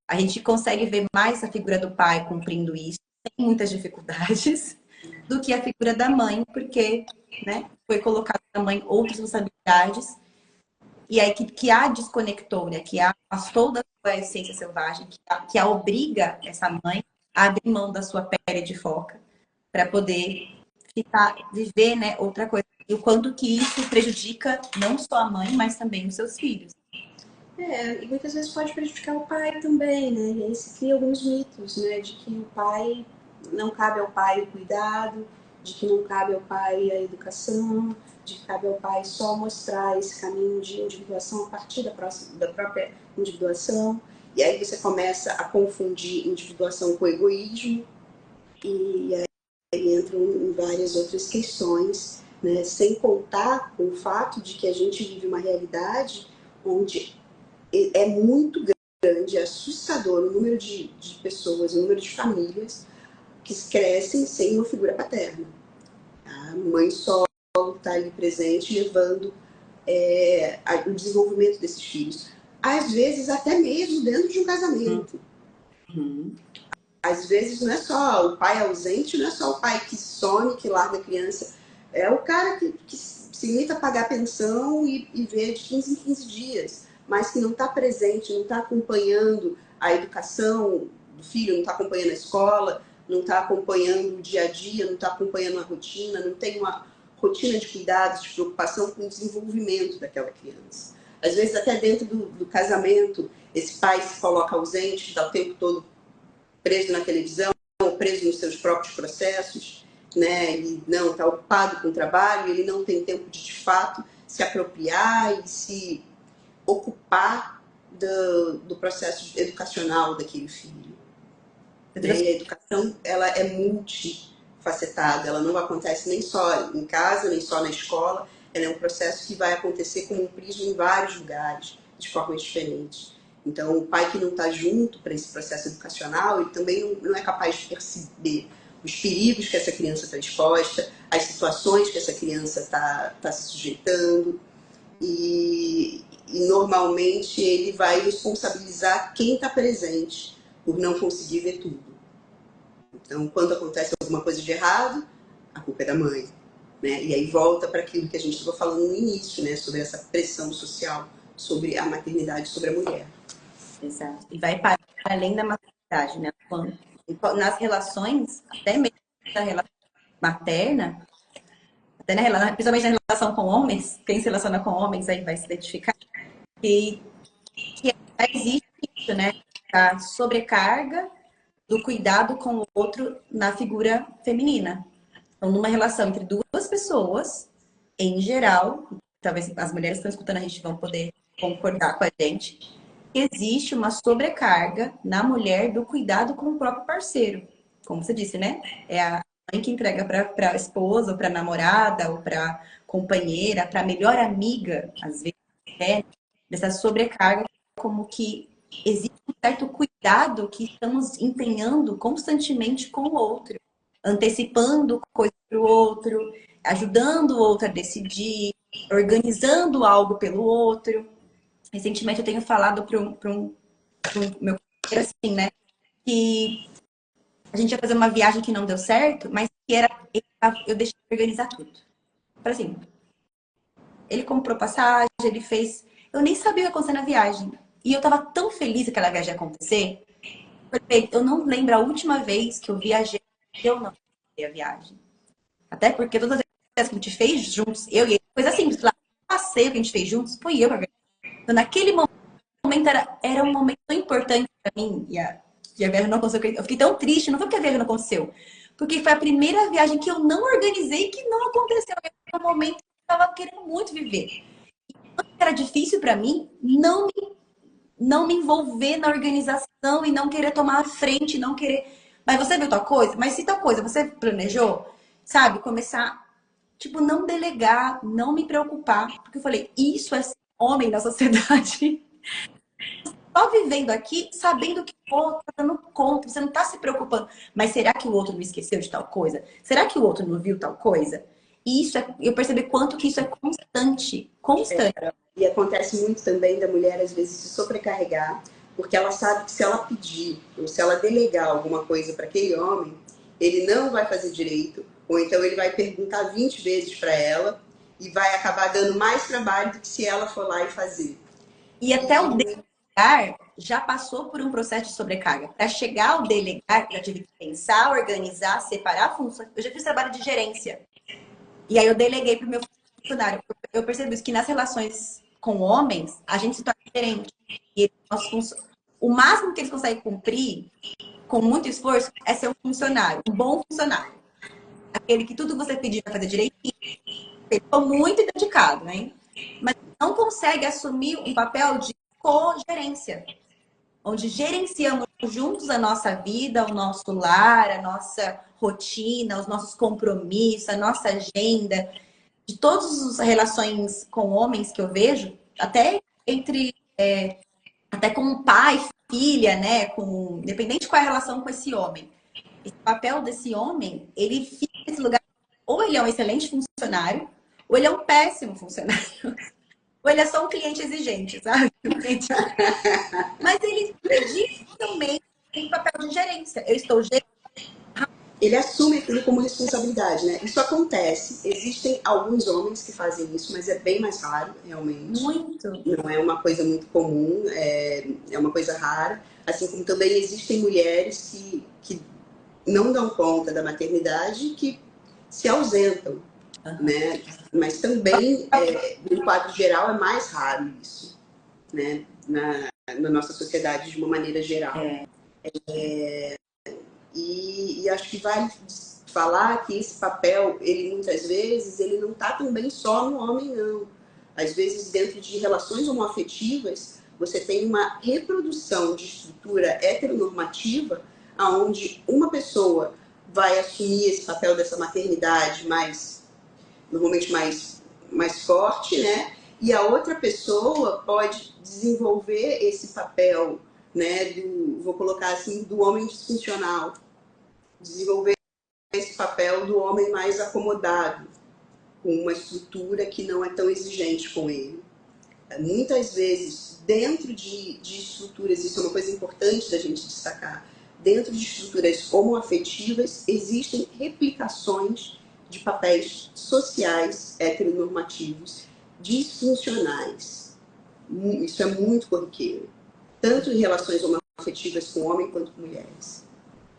A: A gente consegue ver mais a figura do pai cumprindo isso, sem muitas dificuldades, do que a figura da mãe, porque, né, foi colocado na mãe outras responsabilidades, e aí que a desconectou, né, que a afastou da sua essência selvagem, que a obriga, essa mãe, a abrir mão da sua pele de foca, para poder viver, né, outra coisa. E o quanto que isso prejudica não só a mãe, mas também os seus filhos.
B: E muitas vezes pode prejudicar o pai também, né? E aí se cria alguns mitos, né? De que o pai, não cabe ao pai o cuidado, de que não cabe ao pai a educação, de que cabe ao pai só mostrar esse caminho de individuação a partir da própria individuação. E aí você começa a confundir individuação com egoísmo, e aí entram em várias outras questões, né? Sem contar com o fato de que a gente vive uma realidade onde é muito grande, é assustador o número de pessoas, o número de famílias que crescem sem uma figura paterna. A mãe solo está ali presente, levando o desenvolvimento desses filhos. Às vezes, até mesmo dentro de um casamento. Às vezes, não é só o pai ausente, não é só o pai que some, que larga a criança. É o cara que se limita a pagar pensão e vê de 15 em 15 dias, mas que não está presente, não está acompanhando a educação do filho, não está acompanhando a escola, não está acompanhando o dia a dia, não está acompanhando a rotina, não tem uma rotina de cuidados, de preocupação com o desenvolvimento daquela criança. Às vezes, até dentro do casamento, esse pai se coloca ausente, está o tempo todo preso na televisão, ou preso nos seus próprios processos, né? Ele não está ocupado com o trabalho, ele não tem tempo de fato, se apropriar e se ocupar do processo educacional daquele filho. E a educação, ela é multifacetada, ela não acontece nem só em casa, nem só na escola, ela é um processo que vai acontecer como um prisma em vários lugares, de formas diferentes. Então, o pai que não está junto para esse processo educacional, ele também não é capaz de perceber os perigos que essa criança está exposta, as situações que essa criança está se sujeitando. E normalmente ele vai responsabilizar quem está presente por não conseguir ver tudo. Então, quando acontece alguma coisa de errado, a culpa é da mãe, né? E aí volta para aquilo que a gente estava falando no início, né? Sobre essa pressão social, sobre a maternidade, sobre a mulher.
A: Exato. E vai para além da maternidade, né? Nas relações, até mesmo na relação materna, até principalmente na relação com homens, quem se relaciona com homens aí vai se identificar, que existe isso, né? A sobrecarga do cuidado com o outro na figura feminina. Então, numa relação entre duas pessoas, em geral, talvez as mulheres que estão escutando a gente vão poder concordar com a gente, existe uma sobrecarga na mulher do cuidado com o próprio parceiro. Como você disse, né? É a mãe que entrega para a esposa, ou para a namorada, ou para a companheira, para a melhor amiga, às vezes, né? Dessa sobrecarga, como que existe um certo cuidado que estamos empenhando constantemente com o outro, antecipando coisas para o outro, ajudando o outro a decidir, organizando algo pelo outro. Recentemente eu tenho falado para um meu companheiro assim, né? Que a gente ia fazer uma viagem que não deu certo, mas que era eu deixei de organizar tudo. Para assim, ele comprou passagem, ele fez. Eu nem sabia o que ia acontecer na viagem. E eu tava tão feliz que aquela viagem ia acontecer. Eu não lembro a última vez que eu viajei e eu não fiz a viagem. Até porque todas as vezes que a gente fez juntos, eu e ele, coisa simples, lá, passeio que a gente fez juntos, foi eu que organizei. Então, naquele momento era um momento tão importante para mim e a viagem não aconteceu. Eu fiquei tão triste, não foi porque a viagem não aconteceu, porque foi a primeira viagem que eu não organizei que não aconteceu. Era um momento que eu estava querendo muito viver. Era difícil para mim não me envolver na organização e não querer tomar a frente, não querer. Mas você viu tal coisa? Mas se tal coisa você planejou, sabe? Começar, tipo, não delegar, não me preocupar, porque eu falei, isso é ser homem na sociedade. Só vivendo aqui, sabendo que o outro tá dando conta, você não tá se preocupando. Mas será que o outro me esqueceu de tal coisa? Será que o outro não viu tal coisa? E isso eu percebi quanto que isso é constante. Constante.
B: E acontece muito também da mulher, às vezes, se sobrecarregar, porque ela sabe que se ela pedir, ou se ela delegar alguma coisa para aquele homem, ele não vai fazer direito, ou então ele vai perguntar 20 vezes para ela e vai acabar dando mais trabalho do que se ela for lá e fazer.
A: E até o delegar já passou por um processo de sobrecarga. Para chegar ao delegar, eu tive que pensar, organizar, separar funções. Eu já fiz trabalho de gerência. E aí eu deleguei para o meu funcionário. Eu percebi que nas relações com homens, a gente se torna diferente. E o máximo que eles conseguem cumprir, com muito esforço, é ser um funcionário, um bom funcionário. Aquele que tudo você pedir vai fazer direitinho. Ele foi muito dedicado, né? Mas não consegue assumir um papel de co-gerência, onde gerenciamos juntos a nossa vida, o nosso lar, a nossa rotina, os nossos compromissos, a nossa agenda, de todas as relações com homens que eu vejo, até entre até com pai, filha, né? Independente de qual é a relação com esse homem. Esse papel desse homem, ele fica nesse lugar, ou ele é um excelente funcionário, ou ele é um péssimo funcionário. Ou ele é só um cliente exigente, sabe? Mas ele dificilmente tem papel de gerência. Eu estou
B: ele assume aquilo como responsabilidade, né? Isso acontece. Existem alguns homens que fazem isso, mas é bem mais raro, realmente.
A: Muito.
B: Não é uma coisa muito comum, é uma coisa rara. Assim como também existem mulheres que não dão conta da maternidade e que se ausentam, né? Mas também, no quadro geral, é mais raro isso, né? Na nossa sociedade, de uma maneira geral. E acho que vale falar que esse papel, ele muitas vezes, ele não está também só no homem, não. Às vezes, dentro de relações homoafetivas, você tem uma reprodução de estrutura heteronormativa, onde uma pessoa vai assumir esse papel dessa maternidade normalmente mais forte, né? E a outra pessoa pode desenvolver esse papel, né, vou colocar assim, do homem disfuncional, desenvolver esse papel do homem mais acomodado, com uma estrutura que não é tão exigente com ele. Muitas vezes, dentro de estruturas, isso é uma coisa importante da gente destacar, dentro de estruturas homoafetivas, existem replicações de papéis sociais heteronormativos disfuncionais. Isso é muito corriqueiro, tanto em relações homoafetivas com homens quanto com mulheres.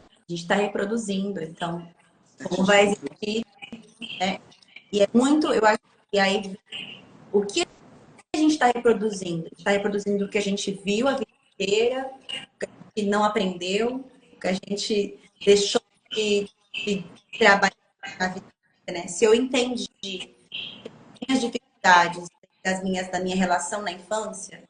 A: A gente está reproduzindo, então, como vai existir, né? E é muito, eu acho que aí, o que a gente está reproduzindo? Está reproduzindo o que a gente viu a vida inteira, o que a gente não aprendeu, o que a gente deixou de trabalhar na vida, né? Se eu entendi minhas dificuldades da minha relação na infância,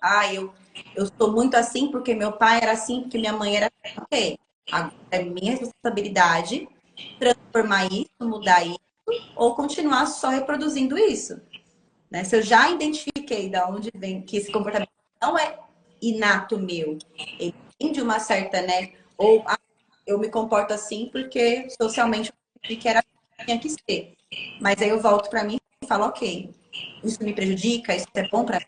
A: eu sou muito assim porque meu pai era assim, porque minha mãe era assim. Ok, agora é minha responsabilidade transformar isso, mudar isso, ou continuar só reproduzindo isso. Né? Se eu já identifiquei de onde vem que esse comportamento não é inato meu, ele vem de uma certa, né? Ou eu me comporto assim porque socialmente eu que era tinha que ser. Mas aí eu volto para mim e falo, ok, isso me prejudica, isso é bom para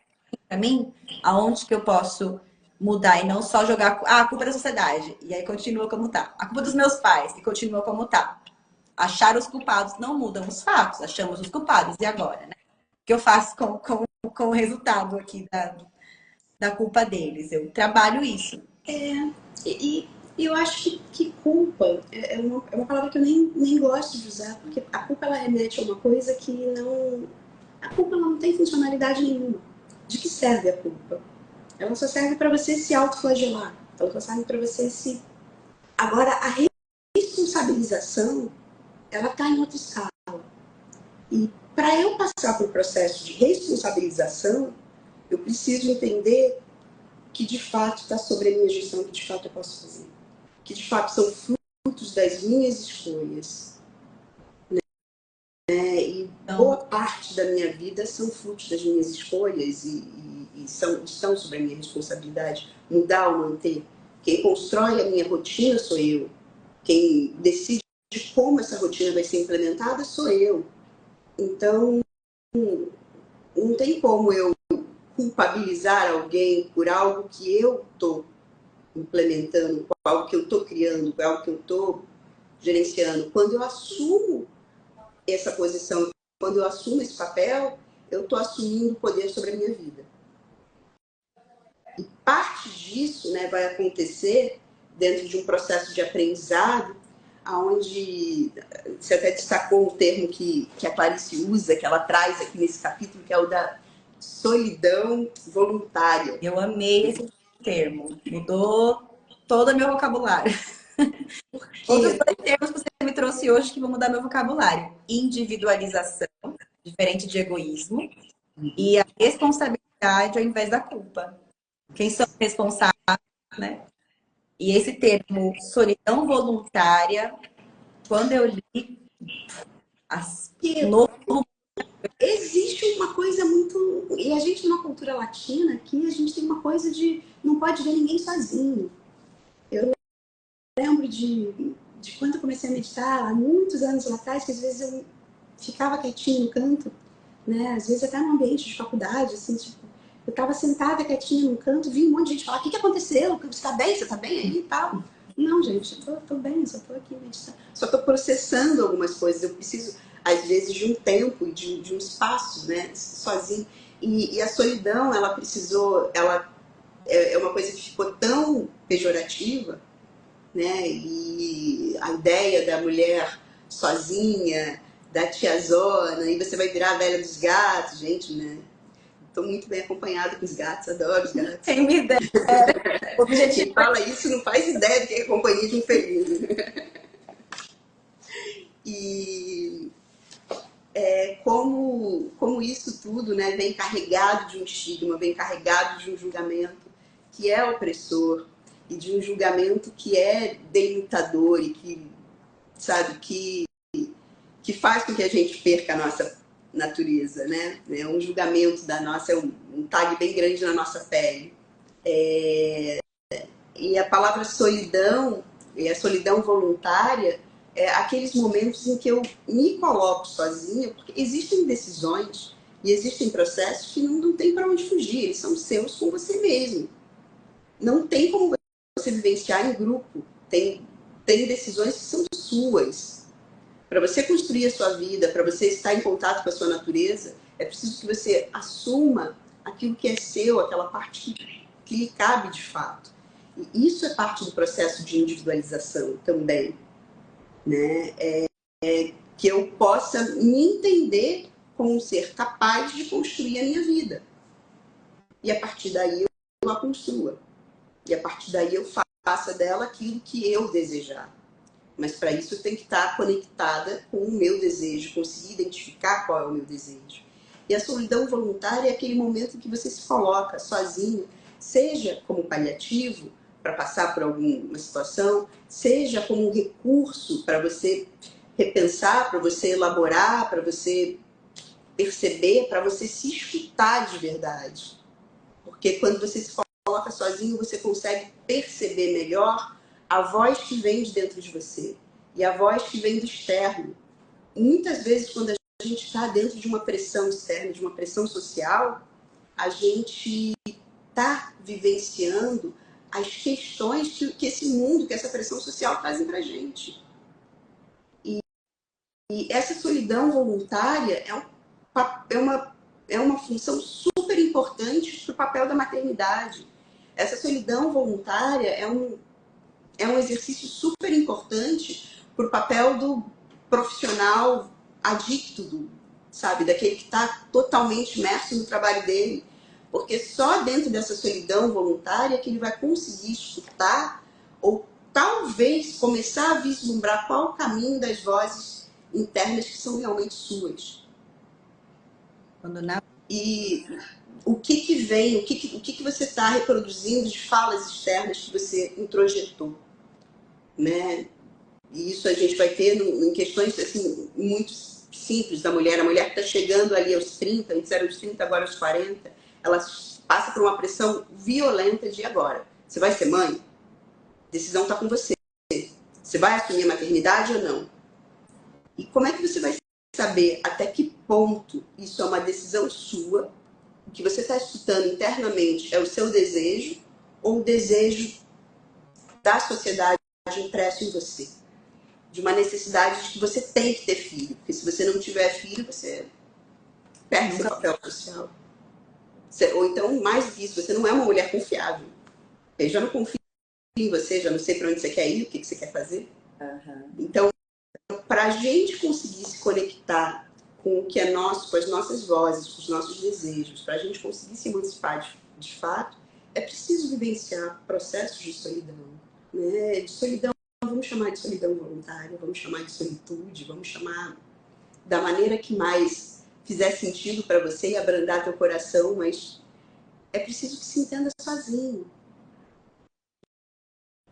A: mim, aonde que eu posso mudar e não só jogar a culpa é da sociedade e aí continua como tá, a culpa dos meus pais e continua como tá. Achar os culpados não mudam os fatos, achamos os culpados e agora, né? O que eu faço com o resultado aqui da culpa deles? Eu trabalho isso.
B: E eu acho que culpa é uma palavra que eu nem gosto de usar, porque a culpa ela remete a uma coisa que não. A culpa ela não tem funcionalidade nenhuma. De que serve a culpa? Ela só serve para você se autoflagelar. Ela só serve para você se. Agora, a responsabilização, ela está em outra escala. E para eu passar por processo de responsabilização, eu preciso entender que de fato está sobre a minha gestão, que de fato eu posso fazer. Que de fato são frutos das minhas escolhas. Né? E boa parte da minha vida são frutos das minhas escolhas e estão sobre a minha responsabilidade. Mudar ou manter. Quem constrói a minha rotina sou eu. Quem decide como essa rotina vai ser implementada sou eu. Então, não tem como eu culpabilizar alguém por algo que eu estou implementando, por algo que eu estou criando, por algo que eu estou gerenciando. Quando eu assumo essa posição, quando eu assumo esse papel, eu estou assumindo o poder sobre a minha vida. E parte disso, né, vai acontecer dentro de um processo de aprendizado, onde você até destacou um termo que a Clarice usa, que ela traz aqui nesse capítulo, que é o da solidão voluntária.
A: Eu amei esse termo, mudou todo o meu vocabulário. Outros dois termos que você me trouxe hoje que vão mudar meu vocabulário: individualização, diferente de egoísmo, e a responsabilidade ao invés da culpa. Quem são responsáveis, né? E esse termo, solidão voluntária, quando eu li, novo.
B: Existe uma coisa muito. E a gente, numa cultura latina, aqui, a gente tem uma coisa de não pode ver ninguém sozinho. Eu lembro de quando eu comecei a meditar, há muitos anos lá atrás, que às vezes eu ficava quietinha no canto, né? Às vezes até no ambiente de faculdade, assim, tipo, eu estava sentada quietinha no canto, vi um monte de gente falar: o que aconteceu? Você está bem? Você está bem aí e tal? Não, gente, eu tô bem, só tô aqui meditando. Só tô processando algumas coisas. Eu preciso, às vezes, de um tempo, de um espaço, né? Sozinho. E a solidão, ela precisou, ela é uma coisa que ficou tão pejorativa, né? E a ideia da mulher sozinha, da tiazona, e você vai virar a velha dos gatos, gente, né? Estou muito bem acompanhada com os gatos, adoro os gatos.
A: Quem me dera.
B: Quem fala isso não faz ideia do que é a companhia de um felino. E como isso tudo, né, vem carregado de um estigma, vem carregado de um julgamento que é opressor e de um julgamento que é delimitador e que, sabe, que faz com que a gente perca a nossa natureza, né? É um julgamento da nossa, é um tag bem grande na nossa pele. E a palavra solidão, e a solidão voluntária, é aqueles momentos em que eu me coloco sozinha, porque existem decisões e existem processos que não tem para onde fugir, eles são seus com você mesmo. Não tem como você vivenciar em grupo. Tem decisões que são suas. Para você construir a sua vida, para você estar em contato com a sua natureza, é preciso que você assuma aquilo que é seu, aquela parte que lhe cabe de fato. E isso é parte do processo de individualização também, né? Que eu possa me entender como um ser capaz de construir a minha vida. E a partir daí eu a construa. E a partir daí eu faça dela aquilo que eu desejar. Mas para isso eu tenho que estar conectada com o meu desejo, conseguir identificar qual é o meu desejo. E a solidão voluntária é aquele momento em que você se coloca sozinho, seja como paliativo, para passar por alguma situação, seja como um recurso para você repensar, para você elaborar, para você perceber, para você se escutar de verdade. Porque quando você se coloca sozinho, você consegue perceber melhor a voz que vem de dentro de você e a voz que vem do externo. Muitas vezes, quando a gente está dentro de uma pressão externa, de uma pressão social, a gente está vivenciando as questões que esse mundo, que essa pressão social trazem para a gente. E essa solidão voluntária é uma função super importante para o papel da maternidade. Essa solidão voluntária é um exercício super importante para o papel do profissional adicto, sabe? Daquele que está totalmente imerso no trabalho dele. Porque só dentro dessa solidão voluntária que ele vai conseguir escutar ou talvez começar a vislumbrar qual o caminho das vozes internas que são realmente suas. E o que vem, o que você está reproduzindo de falas externas que você introjetou, né? E isso a gente vai ter em questões assim, muito simples da mulher. A mulher que está chegando ali aos 30, antes era aos 30, agora aos 40, ela passa por uma pressão violenta de agora. Você vai ser mãe? A decisão está com você. Você vai assumir a maternidade ou não? E como é que você vai saber até que ponto isso é uma decisão sua, o que você está escutando internamente é o seu desejo ou o desejo da sociedade impresso em você? De uma necessidade de que você tem que ter filho. Porque se você não tiver filho, você perde seu papel social. Ou então, mais do que isso, você não é uma mulher confiável. Eu já não confio em você, já não sei para onde você quer ir, o que você quer fazer. Então, para a gente conseguir se conectar com o que é nosso, com as nossas vozes, com os nossos desejos, para a gente conseguir se emancipar de fato, é preciso vivenciar processos de solidão. Né? De solidão, vamos chamar de solidão voluntária, vamos chamar de solitude, vamos chamar da maneira que mais fizer sentido para você e abrandar teu coração, mas é preciso que se entenda sozinho.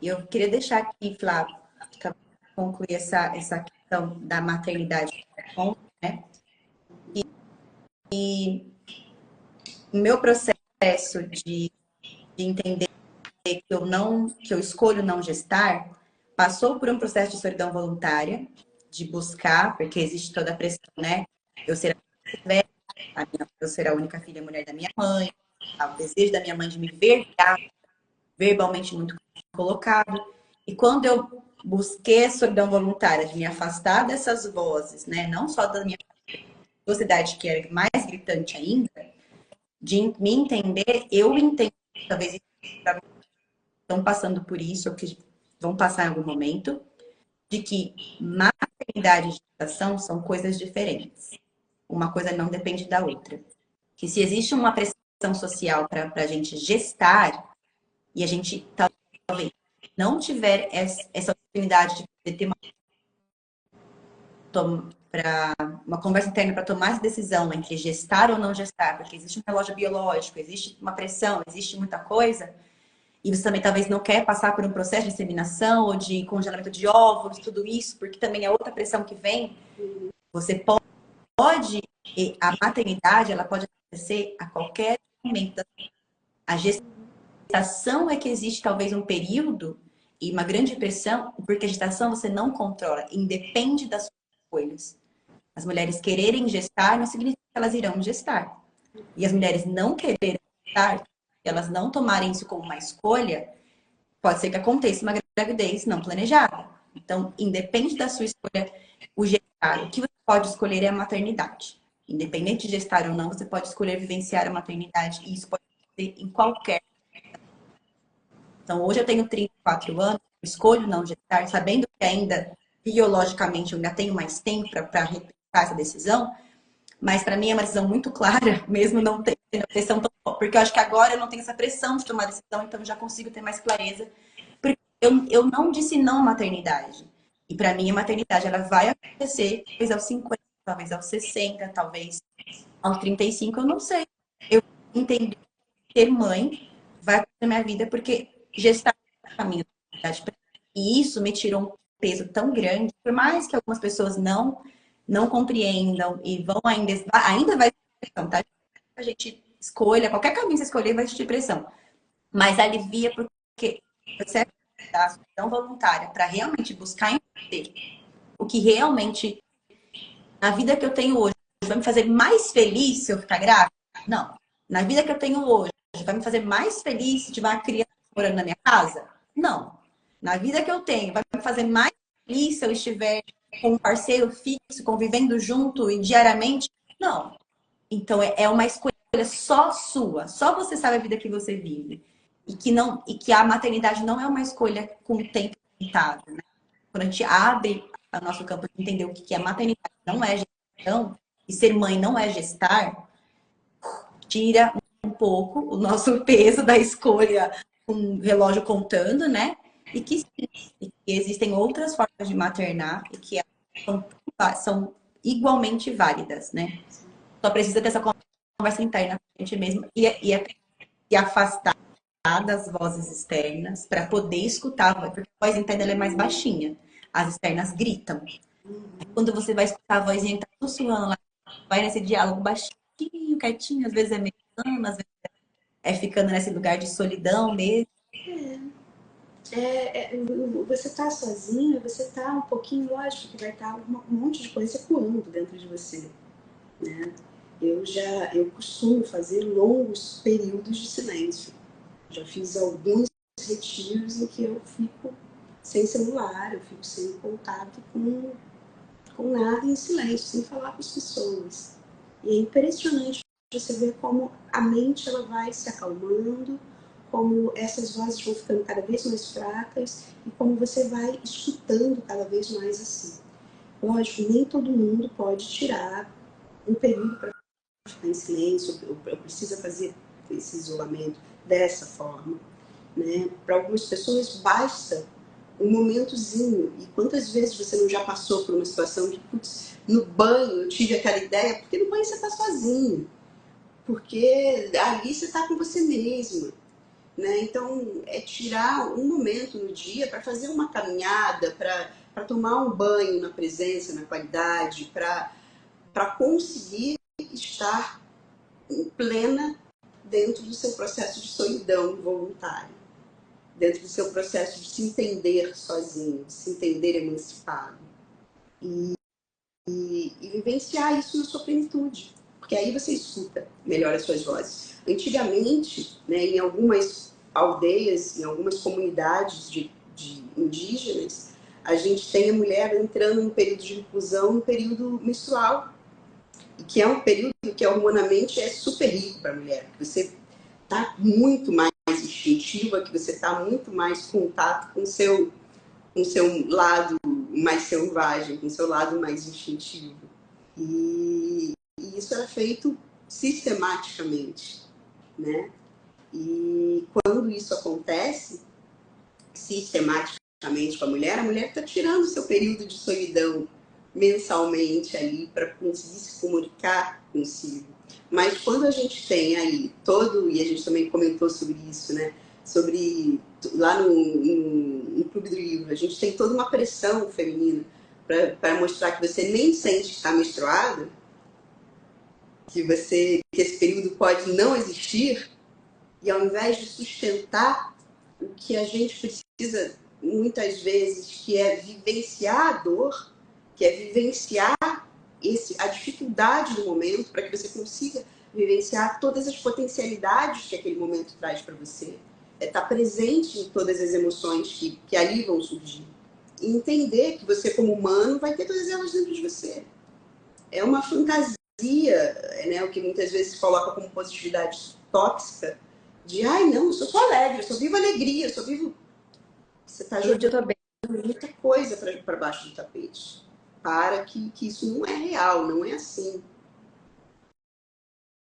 A: E eu queria deixar aqui, Flávio, para concluir essa questão da maternidade, né? E o meu processo de entender que eu escolho não gestar, passou por um processo de solidão voluntária, de buscar, porque existe toda a pressão, né? Eu ser eu ser a única filha mulher da minha mãe, o desejo da minha mãe de me ver verbalmente muito colocado. E quando eu busquei a solidão voluntária, de me afastar dessas vozes, né? Não só da minha sociedade, que era mais gritante ainda, de me entender, eu entendo, talvez estão passando por isso, ou que vão passar em algum momento, de que maternidade e gestação são coisas diferentes. Uma coisa não depende da outra. Que se existe uma pressão social para a gente gestar, e a gente talvez não tiver essa oportunidade de ter uma conversa interna para tomar essa decisão entre gestar ou não gestar, porque existe um relógio biológico, existe uma pressão, existe muita coisa, e você também talvez não quer passar por um processo de inseminação ou de congelamento de óvulos, tudo isso, porque também é outra pressão que vem. Você pode E a maternidade, ela pode acontecer a qualquer momento. A gestação é que existe talvez um período e uma grande pressão, porque a gestação você não controla, independe das suas escolhas. As mulheres quererem gestar não significa que elas irão gestar. E as mulheres não quererem gestar, elas não tomarem isso como uma escolha, pode ser que aconteça uma gravidez não planejada. Então, independe da sua escolha, o gestar. O que você pode escolher é a maternidade. Independente de gestar ou não, você pode escolher vivenciar a maternidade. E isso pode ser em qualquer. Então, hoje eu tenho 34 anos, escolho não gestar, sabendo que ainda, biologicamente, eu ainda tenho mais tempo para repensar essa decisão. Mas para mim é uma decisão muito clara, mesmo não tendo a pressão tão forte. Porque eu acho que agora eu não tenho essa pressão de tomar decisão, então eu já consigo ter mais clareza. Porque eu não disse não à maternidade. E para mim a maternidade ela vai acontecer talvez aos 50, talvez aos 60, talvez aos 35, eu não sei. Eu entendi que ser mãe vai acontecer na minha vida porque gestar é o caminho da maternidade. E isso me tirou um peso tão grande, por mais que algumas pessoas não compreendam e vão ainda vai ter pressão, tá? A gente escolha, qualquer caminho que você escolher vai existir pressão. Mas alivia porque você é da ação voluntária para realmente buscar entender o que realmente na vida que eu tenho hoje vai me fazer mais feliz se eu ficar grávida? Não. Na vida que eu tenho hoje vai me fazer mais feliz se tiver uma criança morando na minha casa? Não. Na vida que eu tenho vai me fazer mais feliz se eu estiver com um parceiro fixo, convivendo junto e diariamente? Não. Então é uma escolha só sua, só você sabe a vida que você vive. E que a maternidade não é uma escolha com o tempo limitado, né? Quando a gente abre o nosso campo de entender o que é maternidade, não é gestação, e ser mãe não é gestar, tira um pouco o nosso peso da escolha com o relógio contando, né? E que existem outras formas de maternar e que são igualmente válidas, né? Só precisa ter essa conversa interna com a gente mesmo e afastar das vozes externas para poder escutar a voz, porque a voz interna ela é mais baixinha. As externas gritam. Quando você vai escutar a vozinha que tá sussurrando lá, vai nesse diálogo baixinho, quietinho, às vezes é meditando, às vezes é ficando nesse lugar de solidão mesmo.
B: Você tá sozinho, você tá um pouquinho, lógico que vai estar um monte de coisa ecoando dentro de você, né? Eu costumo fazer longos períodos de silêncio. Já fiz alguns retiros em que eu fico sem celular, eu fico sem contato com nada, em silêncio, sem falar com as pessoas. E é impressionante você ver como a mente ela vai se acalmando, como essas vozes vão ficando cada vez mais fracas e como você vai escutando cada vez mais assim. Lógico, nem todo mundo pode tirar um período para ficar em silêncio, eu preciso fazer esse isolamento dessa forma, né? Para algumas pessoas basta um momentozinho. E quantas vezes você não já passou por uma situação que, putz, no banho eu tive aquela ideia, porque no banho você está sozinho, porque ali você está com você mesma, né? Então, é tirar um momento no dia para fazer uma caminhada, para tomar um banho na presença, na qualidade, para conseguir estar plena dentro do seu processo de solidão voluntária, dentro do seu processo de se entender sozinho, de se entender emancipado. E vivenciar isso na sua plenitude, porque aí você escuta melhor as suas vozes. Antigamente, né, em algumas aldeias, em algumas comunidades de indígenas, a gente tem a mulher entrando em um período de reclusão, no período menstrual, e que é um período que hormonalmente é super rico para a mulher, que você está muito mais instintiva, que você está muito mais em contato com o seu lado mais selvagem, com o seu lado mais instintivo. E isso era feito sistematicamente, né? E quando isso acontece sistematicamente com a mulher está tirando o seu período de solidão mensalmente ali para conseguir se comunicar consigo. Mas quando a gente tem aí e a gente também comentou sobre isso, né? Sobre lá no Clube do Livro, a gente tem toda uma pressão feminina para mostrar que você nem sente que está menstruada, que esse período pode não existir, e ao invés de sustentar o que a gente precisa muitas vezes, que é vivenciar a dor, que é vivenciar a dificuldade do momento, para que você consiga vivenciar todas as potencialidades que aquele momento traz para você. É estar presente em todas as emoções que ali vão surgir. E entender que você, como humano, vai ter todas elas dentro de você. É uma fantasia, né, o que muitas vezes se coloca como positividade tóxica, de, ai, não, eu sou alegre, eu só vivo alegria, eu só vivo... Você está jogando muita coisa para baixo do tapete. Para que isso não é real, não é assim.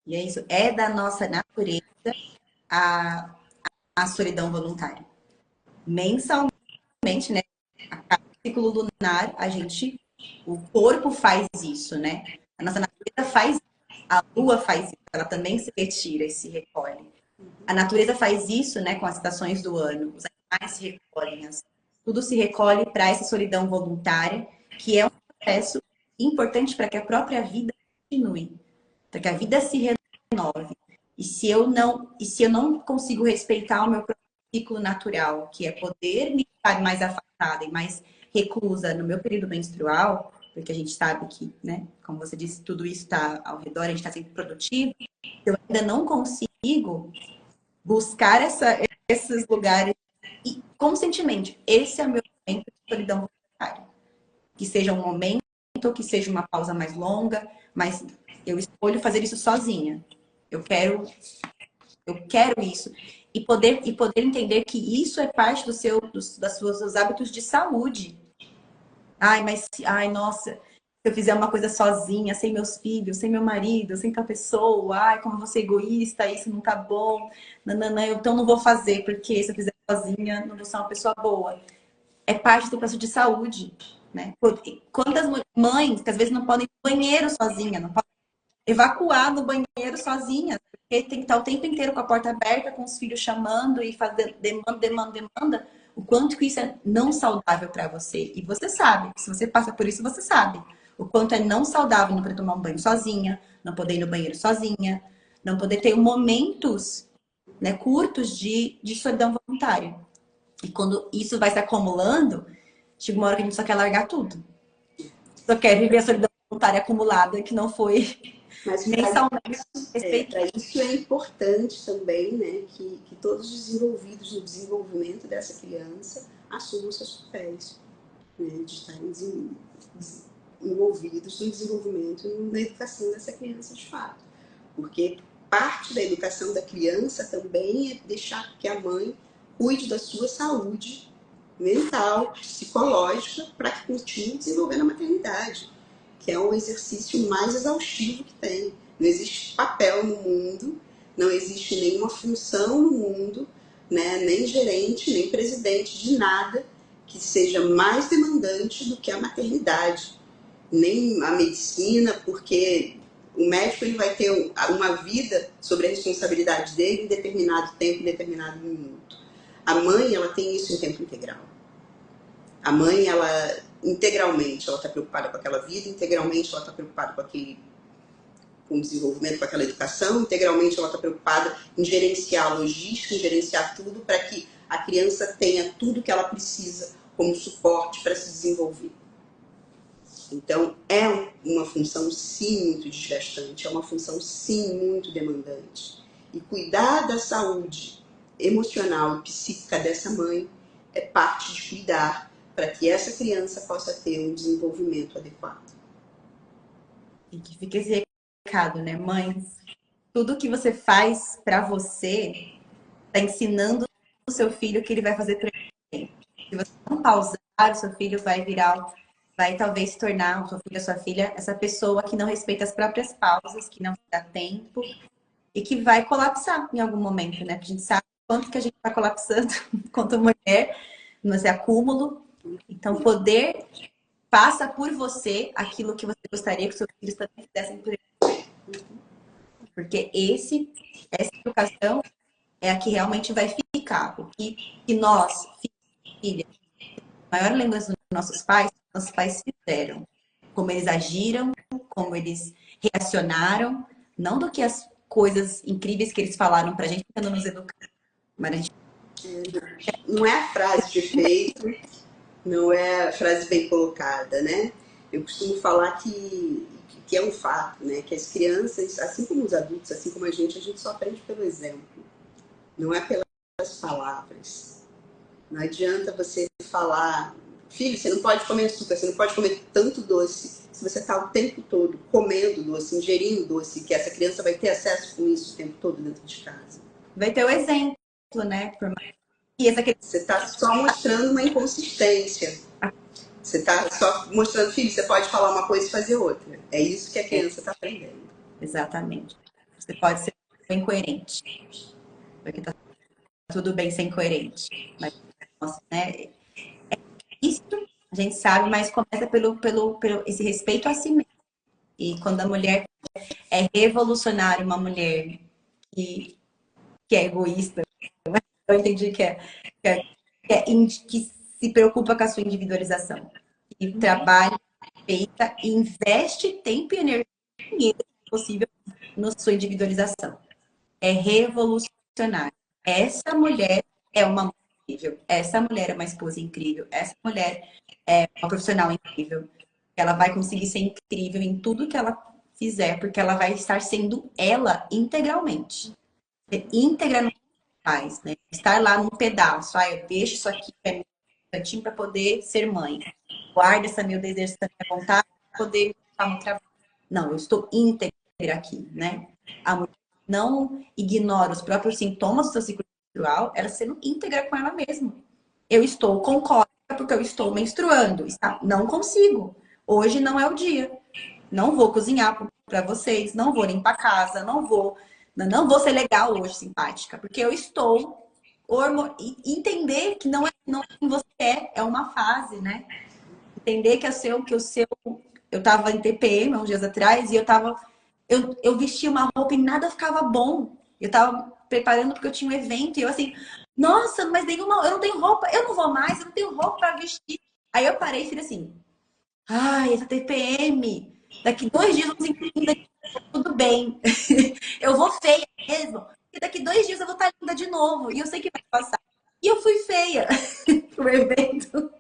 A: E é isso, é da nossa natureza a solidão voluntária. Mensalmente, né? A cada ciclo lunar, o corpo faz isso, né? A nossa natureza faz, a lua faz isso, ela também se retira e se recolhe. A natureza faz isso, né, com as estações do ano. Os animais se recolhem, tudo se recolhe para essa solidão voluntária, que é um processo importante para que a própria vida continue, para que a vida se renove. E se eu não consigo respeitar o meu próprio ciclo natural, que é poder me estar mais afastada e mais reclusa no meu período menstrual, porque a gente sabe que, né, como você disse, tudo isso está ao redor, a gente está sempre produtivo, eu ainda não consigo buscar esses lugares e conscientemente, esse é o meu momento de solidão voluntária. Que seja um momento, que seja uma pausa mais longa, mas eu escolho fazer isso sozinha. Eu quero isso. E poder entender que isso é parte dos hábitos de saúde. Ai, nossa, se eu fizer uma coisa sozinha, sem meus filhos, sem meu marido, sem tal pessoa, ai, como eu vou ser egoísta, isso não tá bom, nananã, então não vou fazer, porque se eu fizer sozinha, não vou ser uma pessoa boa. É parte do processo de saúde, né? Quantas mães que às vezes não podem ir no banheiro sozinha, não podem evacuar no banheiro sozinha, porque tem que estar o tempo inteiro com a porta aberta, com os filhos chamando e fazendo demanda, o quanto que isso é não saudável para você. E você sabe, se você passa por isso, você sabe o quanto é não saudável não poder tomar um banho sozinha, não poder ir no banheiro sozinha, não poder ter momentos, né, curtos de solidão voluntária. E quando isso vai se acumulando, chega uma hora que a gente só quer largar tudo. Só quer viver a solidão voluntária acumulada que não foi
B: Mas
A: mensalmente respeitado.
B: para isso é importante também, né, que todos os envolvidos no desenvolvimento dessa criança assumam seus papéis, né, de estarem envolvidos no desenvolvimento e na educação dessa criança de fato. Porque parte da educação da criança também é deixar que a mãe cuide da sua saúde mental, psicológica, para que continue desenvolvendo a maternidade, que é um exercício mais exaustivo que tem. Não existe papel no mundo, não existe nenhuma função no mundo, né, nem gerente, nem presidente de nada que seja mais demandante do que a maternidade. Nem a medicina, porque o médico ele vai ter uma vida sobre a responsabilidade dele em determinado tempo, em determinado minuto. A mãe, ela tem isso em tempo integral. A mãe, ela integralmente, ela está preocupada com aquela vida, integralmente ela está preocupada com o desenvolvimento, com aquela educação, integralmente ela está preocupada em gerenciar a logística, em gerenciar tudo para que a criança tenha tudo que ela precisa como suporte para se desenvolver. Então, é uma função, sim, muito desgastante, é uma função, sim, muito demandante. E cuidar da saúde emocional e psíquica dessa mãe é parte de cuidar para que essa criança possa ter um desenvolvimento adequado.
A: E que fica esse recado, né, mães? Tudo que você faz para você está ensinando o seu filho que ele vai fazer para ele. Se você não pausar, o seu filho vai talvez se tornar, o seu filho, a sua filha, essa pessoa que não respeita as próprias pausas, que não dá tempo e que vai colapsar em algum momento, né? Porque a gente sabe quanto que a gente está colapsando quanto mulher, nesse acúmulo. Então, poder passa por você aquilo que você gostaria que seus filhos também fizessem por ele. Porque essa educação é a que realmente vai ficar. O que nós, filhas, a maior lembrança dos nossos pais fizeram. Como eles agiram, como eles reacionaram, não do que as coisas incríveis que eles falaram pra gente tentando nos educar. Mas a gente...
B: Não é a frase de efeito, não é a frase bem colocada, né? Eu costumo falar que é um fato, né? Que as crianças, assim como os adultos, assim como a gente só aprende pelo exemplo, não é pelas palavras. Não adianta você falar, filho, você não pode comer açúcar, você não pode comer tanto doce. Se você está o tempo todo comendo doce, ingerindo doce, que essa criança vai ter acesso com isso o tempo todo dentro de casa.
A: Vai ter o exemplo, né?
B: Você está só mostrando uma inconsistência. Você está só mostrando, filho, você pode falar uma coisa e fazer outra. É isso que a criança está aprendendo.
A: Exatamente. Você pode ser bem coerente. Porque tá tudo bem ser incoerente. Mas, nossa, né? Isso a gente sabe, mas começa pelo esse respeito a si mesmo. E quando a mulher é revolucionária, uma mulher que é egoísta, eu entendi que se preocupa com a sua individualização. E trabalha, feita, investe tempo e energia possível na sua individualização. É revolucionário. Essa mulher é uma mulher incrível. Essa mulher é uma esposa incrível. Essa mulher é uma profissional incrível. Ela vai conseguir ser incrível em tudo que ela fizer, porque ela vai estar sendo ela integralmente. Ser íntegra no que faz, né? Estar lá num pedaço. Ah, eu deixo isso aqui para poder ser mãe. Guarda essa meu desejo, essa minha vontade para poder estar no trabalho. Não, eu estou íntegra aqui, né? A mulher não ignora os próprios sintomas do seu ciclo menstrual, ela sendo íntegra com ela mesma. Eu estou com cólica porque eu estou menstruando. Não consigo. Hoje não é o dia. Não vou cozinhar para vocês, não vou limpar a casa, não vou ser legal hoje, simpática, porque eu estou entender que não é quem você é uma fase, né? Entender que o seu eu tava em TPM uns dias atrás e eu vestia uma roupa e nada ficava bom. Eu tava preparando porque eu tinha um evento e eu assim, nossa, mas eu não tenho roupa, eu não vou mais, eu não tenho roupa para vestir. Aí eu parei e falei assim, ai, essa TPM, daqui 2 dias eu vou tudo bem. Eu vou feia mesmo, e daqui 2 dias eu vou estar linda de novo. E eu sei que vai passar. E eu fui feia pro evento.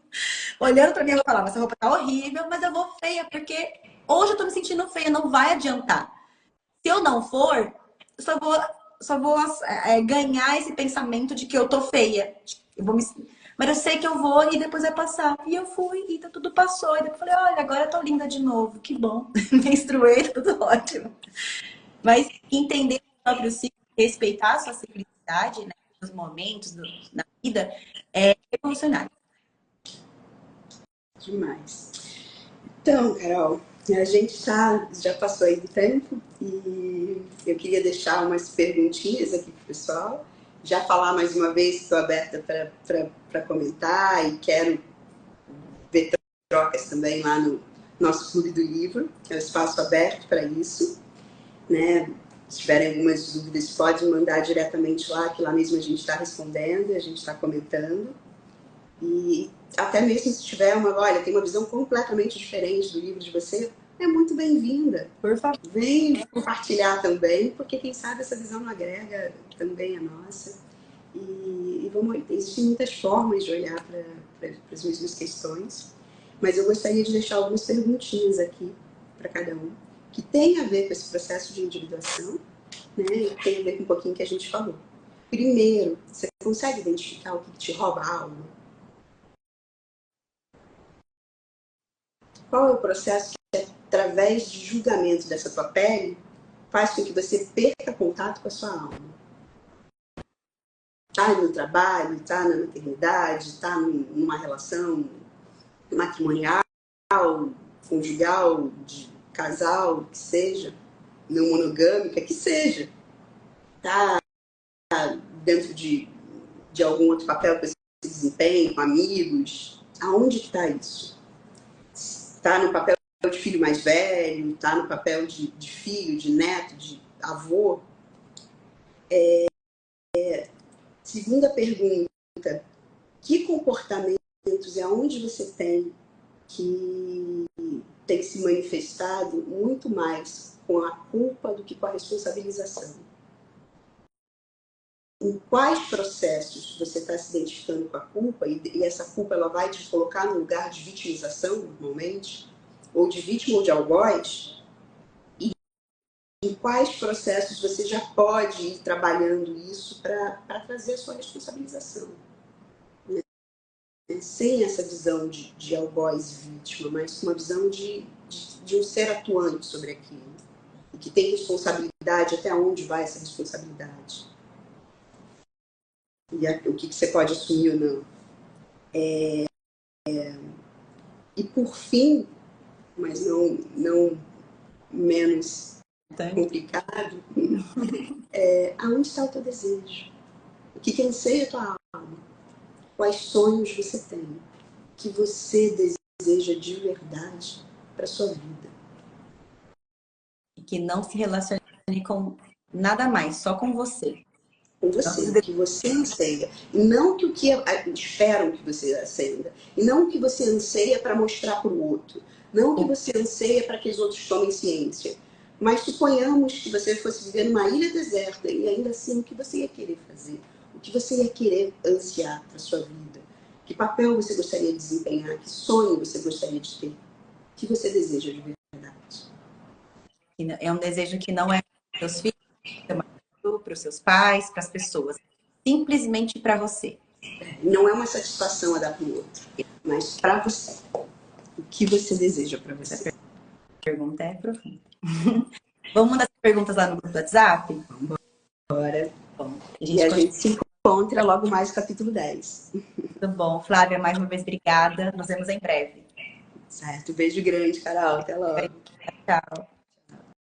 A: Olhando pra mim, eu falava, essa roupa tá horrível, mas eu vou feia, porque hoje eu tô me sentindo feia, não vai adiantar. Se eu não for, eu só vou ganhar esse pensamento de que eu tô feia. Mas eu sei que eu vou e depois vai passar. E eu fui e tudo passou. E depois eu falei, olha, agora eu tô linda de novo, que bom. Menstruei, tudo ótimo. Mas entender o próprio ciclo, respeitar a sua ciclicidade, né, nos momentos na vida, é revolucionário.
B: Demais. Então, Carol, a gente já passou aí do tempo e eu queria deixar umas perguntinhas aqui para o pessoal. Já falar mais uma vez que estou aberta para comentar e quero ver trocas também lá no nosso Clube do Livro, que é um espaço aberto para isso, né? Se tiverem algumas dúvidas, pode mandar diretamente lá, que lá mesmo a gente está respondendo, a gente está comentando. E até mesmo se tiver olha, tem uma visão completamente diferente do livro de você, é muito bem-vinda.
A: Por favor.
B: Vem compartilhar também, porque quem sabe essa visão não agrega também a nossa. E existem muitas formas de olhar para as mesmas questões, mas eu gostaria de deixar algumas perguntinhas aqui para cada um, que tem a ver com esse processo de individuação, né, e tem a ver com um pouquinho que a gente falou. Primeiro, você consegue identificar o que te rouba a alma? Qual é o processo que, através de julgamento dessa tua pele, faz com que você perca contato com a sua alma? Está no trabalho, está na maternidade, está numa relação matrimonial, conjugal, de casal, que seja, não monogâmica, que seja. Está dentro de algum outro papel que você desempenha, com amigos? Aonde que está isso? Está no papel de filho mais velho, está no papel de filho, de neto, de avô? Segunda pergunta, que comportamentos e aonde você tem que se manifestado muito mais com a culpa do que com a responsabilização. Em quais processos você está se identificando com a culpa, e essa culpa ela vai te colocar no lugar de vitimização, normalmente, ou de vítima ou de algoz, e em quais processos você já pode ir trabalhando isso para trazer a sua responsabilização. Né? Sem essa visão de algoz e vítima, mas com uma visão de um ser atuante sobre aquilo, e que tem responsabilidade, até onde vai essa responsabilidade. E o que você pode assumir ou não. E por fim, mas não menos complicado, aonde está o teu desejo? O que anseia a tua alma? Quais sonhos você tem? O que você deseja de verdade para sua vida?
A: E que não se relacione com nada mais, só com você.
B: Com você, o que você anseia. E não que o que esperam que você acenda. E não o que você anseia para mostrar para o outro. Não o que você anseia para que os outros tomem ciência. Mas suponhamos que você fosse viver numa ilha deserta e ainda assim o que você ia querer fazer? O que você ia querer ansiar para sua vida? Que papel você gostaria de desempenhar? Que sonho você gostaria de ter? O que você deseja de verdade?
A: É um desejo que não é para os filhos, para os seus pais, para as pessoas. Simplesmente para você.
B: Não é uma satisfação a dar para o outro, mas para você. O que você deseja para você?
A: A pergunta é profunda. Vamos mandar as perguntas lá no grupo do WhatsApp?
B: Vamos embora.
A: Bom,
B: E a gente se encontra logo mais no capítulo 10.
A: Tudo bom. Flávia, mais uma vez, obrigada. Nos vemos em breve.
B: Certo. Beijo grande, Carol. Até logo.
A: Tchau.